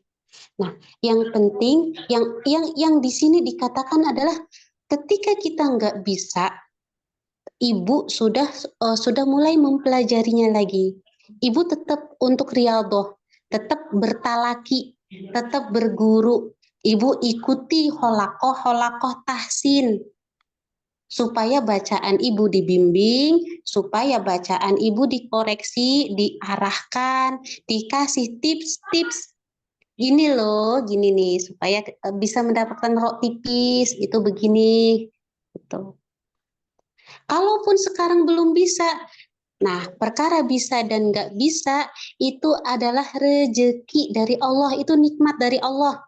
Nah, yang penting, yang di sini dikatakan adalah ketika kita nggak bisa, ibu sudah mulai mempelajarinya lagi. Ibu tetap untuk riyadhah, tetap bertalaki, tetap berguru. Ibu ikuti holakoh tahsin, supaya bacaan ibu dibimbing, supaya bacaan ibu dikoreksi, diarahkan, dikasih tips-tips. Gini loh, gini nih, supaya bisa mendapatkan rok tipis, itu begini. Gitu. Kalaupun sekarang belum bisa, nah perkara bisa dan nggak bisa, itu adalah rezeki dari Allah, itu nikmat dari Allah.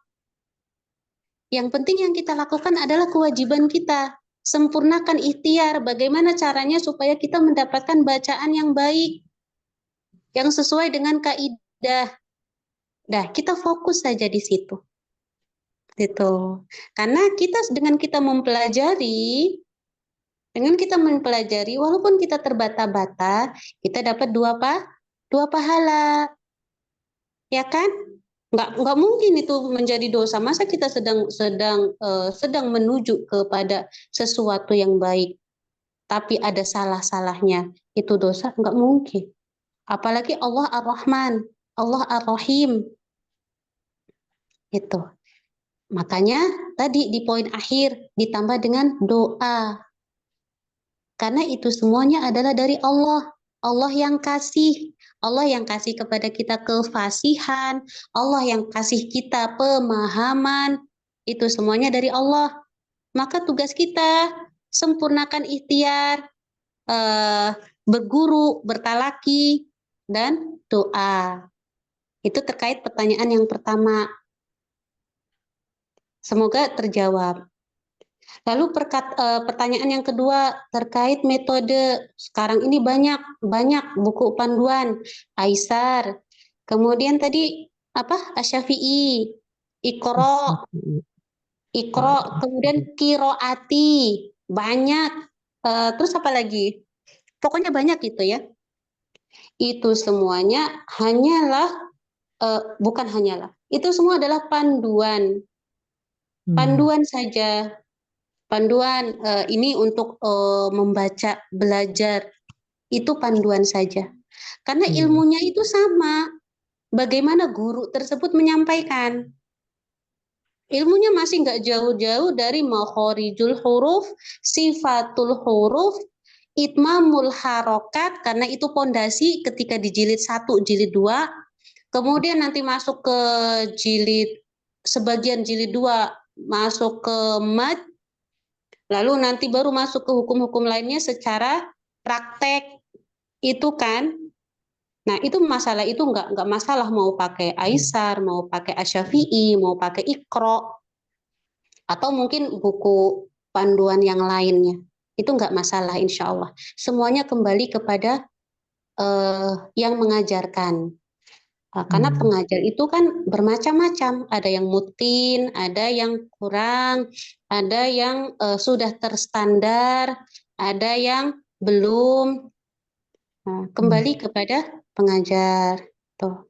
Yang penting yang kita lakukan adalah kewajiban kita. Sempurnakan ikhtiar, bagaimana caranya supaya kita mendapatkan bacaan yang baik, yang sesuai dengan kaidah. Nah, kita fokus saja di situ. Gitu. Karena dengan kita mempelajari, walaupun kita terbata-bata, kita dapat dua pahala. Ya kan? Nggak mungkin itu menjadi dosa. Masa kita sedang menuju kepada sesuatu yang baik, tapi ada salah-salahnya, itu dosa? Nggak mungkin. Apalagi Allah Ar-Rahman, Allah Ar-Rahim. Itu. Makanya tadi di poin akhir ditambah dengan doa. Karena itu semuanya adalah dari Allah. Allah yang kasih. Allah yang kasih kepada kita kefasihan. Allah yang kasih kita pemahaman. Itu semuanya dari Allah. Maka tugas kita sempurnakan ikhtiar, berguru, bertalaki, dan doa. Itu terkait pertanyaan yang pertama. Semoga terjawab. Lalu pertanyaan yang kedua terkait metode. Sekarang ini banyak buku panduan, Aisar. Kemudian tadi Asy-Syafi'i, Iqra, kemudian Qiroati, banyak. Terus apa lagi? Pokoknya banyak gitu ya. Itu semuanya bukan hanyalah. Itu semua adalah panduan. Panduan saja. Panduan ini untuk membaca, belajar. Itu panduan saja. Karena ilmunya itu sama. Bagaimana guru tersebut menyampaikan. Ilmunya masih nggak jauh-jauh dari makhorijul huruf, sifatul huruf, itmamul harokat, karena itu pondasi ketika di jilid 1, jilid 2. Kemudian nanti masuk ke jilid, sebagian jilid 2 masuk ke mad, lalu nanti baru masuk ke hukum-hukum lainnya secara praktek. Itu kan. Nah, itu masalah itu nggak masalah mau pakai Aisar, mau pakai Asyafi'i, mau pakai Iqra, atau mungkin buku panduan yang lainnya. Itu nggak masalah insya Allah. Semuanya kembali kepada yang mengajarkan. Karena pengajar itu kan bermacam-macam. Ada yang mutin, ada yang kurang, ada yang sudah terstandar, ada yang belum. Nah, kembali kepada pengajar. Tuh.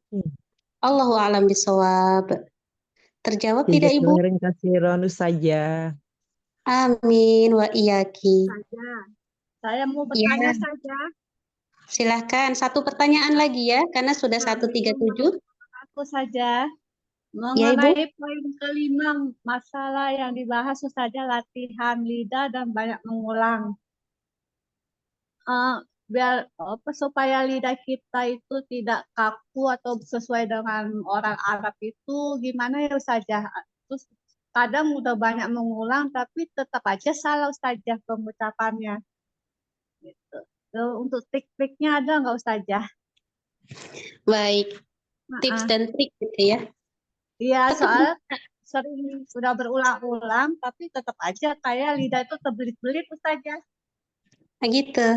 Allahu a'lam bishawab. Terjawab tidak Ibu? Jazakallahu khairan saja. Amin wa iyaki. Saja. Saya mau bertanya saja. Silahkan, satu pertanyaan lagi ya, karena sudah 137. Aku saja. Ya, Ibu. Mengenai poin kelima, masalah yang dibahas saja latihan lidah dan banyak mengulang. Biar supaya lidah kita itu tidak kaku atau sesuai dengan orang Arab itu gimana ya Ustazah? Terus kadang udah banyak mengulang tapi tetap aja salah Ustazah pengucapannya. Gitu. Untuk trik-triknya ada nggak Ustazah? Baik, tips dan trik gitu ya. Iya, soalnya sering sudah berulang-ulang tapi tetap aja kayak lidah itu terbelit-belit Ustazah. Nah, gitu.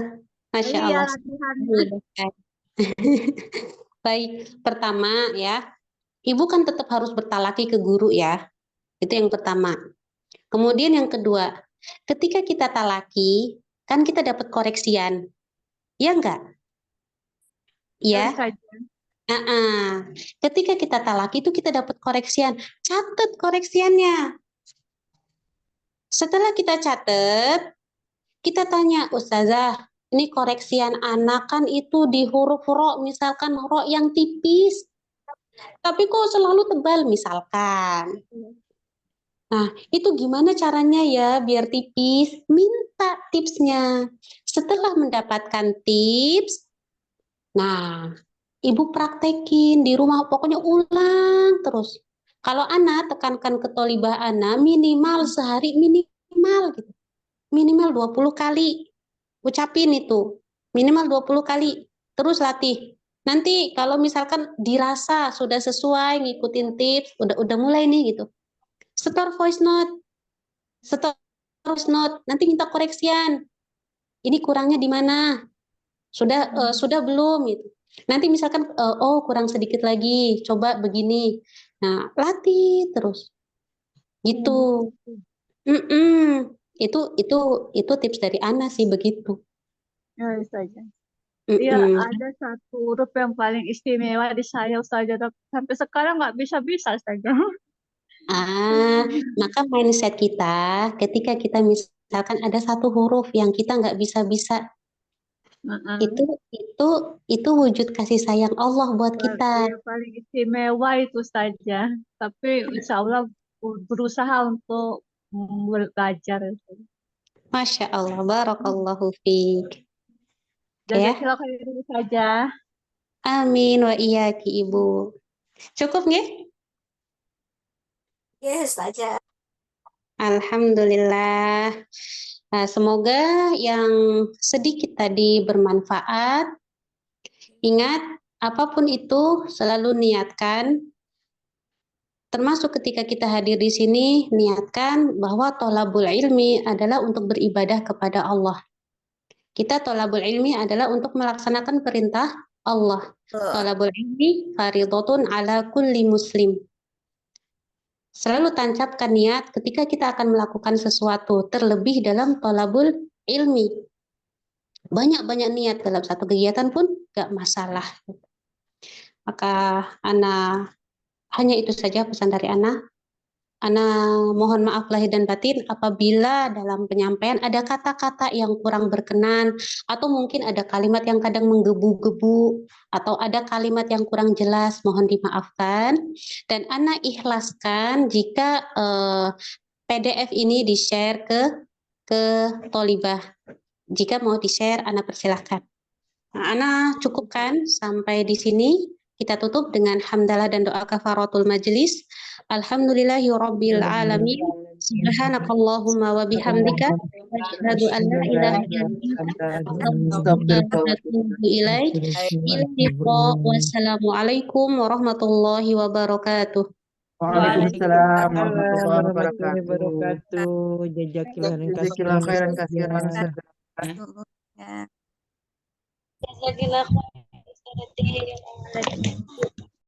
Masya Iya, Allah. latihan. Baik, pertama ya, Ibu kan tetap harus bertalaki ke guru ya. Itu yang pertama. Kemudian yang kedua, ketika kita talaki, kan kita dapat koreksian. Ya enggak? Ya. Ketika kita talaki itu kita dapat koreksian. Catat koreksiannya. Setelah kita catat, kita tanya, Ustazah, ini koreksian anak kan itu di huruf ro, misalkan ro yang tipis. Tapi kok selalu tebal misalkan. Nah, itu gimana caranya ya biar tipis? Minta tipsnya. Setelah mendapatkan tips, nah, Ibu praktekin di rumah, pokoknya ulang terus. Kalau anak, tekankan ketolibah anak minimal sehari minimal gitu. Minimal 20 kali. Ucapin itu. Minimal 20 kali. Terus latih. Nanti kalau misalkan dirasa sudah sesuai ngikutin tips, udah mulai nih gitu. Store voice note. Store voice note. Nanti minta koreksian. Ini kurangnya di mana? Sudah belum gitu. Nanti misalkan oh kurang sedikit lagi, coba begini. Nah, latih terus. Gitu. Itu tips dari Ana sih begitu. Ya, saja. Iya, ada satu huruf yang paling istimewa di saya Ustazah. Sampai sekarang nggak bisa-bisa Ustazah. Maka mindset kita ketika kita misalkan ada satu huruf yang kita nggak bisa-bisa, itu wujud kasih sayang Allah buat kita. Yang paling istimewa itu saja. Tapi insya Allah berusaha untuk belajar. Masya Allah, barakallahu fiik. Jazakallahu khairan saja. Amin wa iyaki Ibu. Cukup nggih? Yes, saja. Alhamdulillah. Nah, semoga yang sedikit tadi bermanfaat. Ingat, apapun itu selalu niatkan. Termasuk ketika kita hadir di sini, niatkan bahwa tholabul ilmi adalah untuk beribadah kepada Allah. Kita tholabul ilmi adalah untuk melaksanakan perintah Allah. Tholabul ilmi fardhatun ala kulli muslim. Selalu tancapkan niat ketika kita akan melakukan sesuatu, terlebih dalam tholabul ilmi. Banyak-banyak niat dalam satu kegiatan pun gak masalah. Maka Ana, hanya itu saja pesan dari Ana. Ana mohon maaf lahir dan batin apabila dalam penyampaian ada kata-kata yang kurang berkenan atau mungkin ada kalimat yang kadang menggebu-gebu atau ada kalimat yang kurang jelas, mohon dimaafkan. Dan Ana ikhlaskan jika PDF ini di-share ke Tolibah. Jika mau di-share, Ana persilahkan. Nah, Ana cukupkan sampai di sini. Kita tutup dengan hamdalah dan doa kafaratul majlis. Alhamdulillahi rabbil alamin. Subhanakallahumma wa bihamdika asyhadu an la ilaha illa anta astaghfiruka wa atubu ilaik. Ila liqa. Wassalamualaikum warahmatullahi wabarakatuh. Waalaikumsalam warahmatullahi warahmatullahi wabarakatuh. wabarakatuh. Jazakillah khairan Jazakallah khairan kasihan kasihan. Ya. Jazakillah khairan.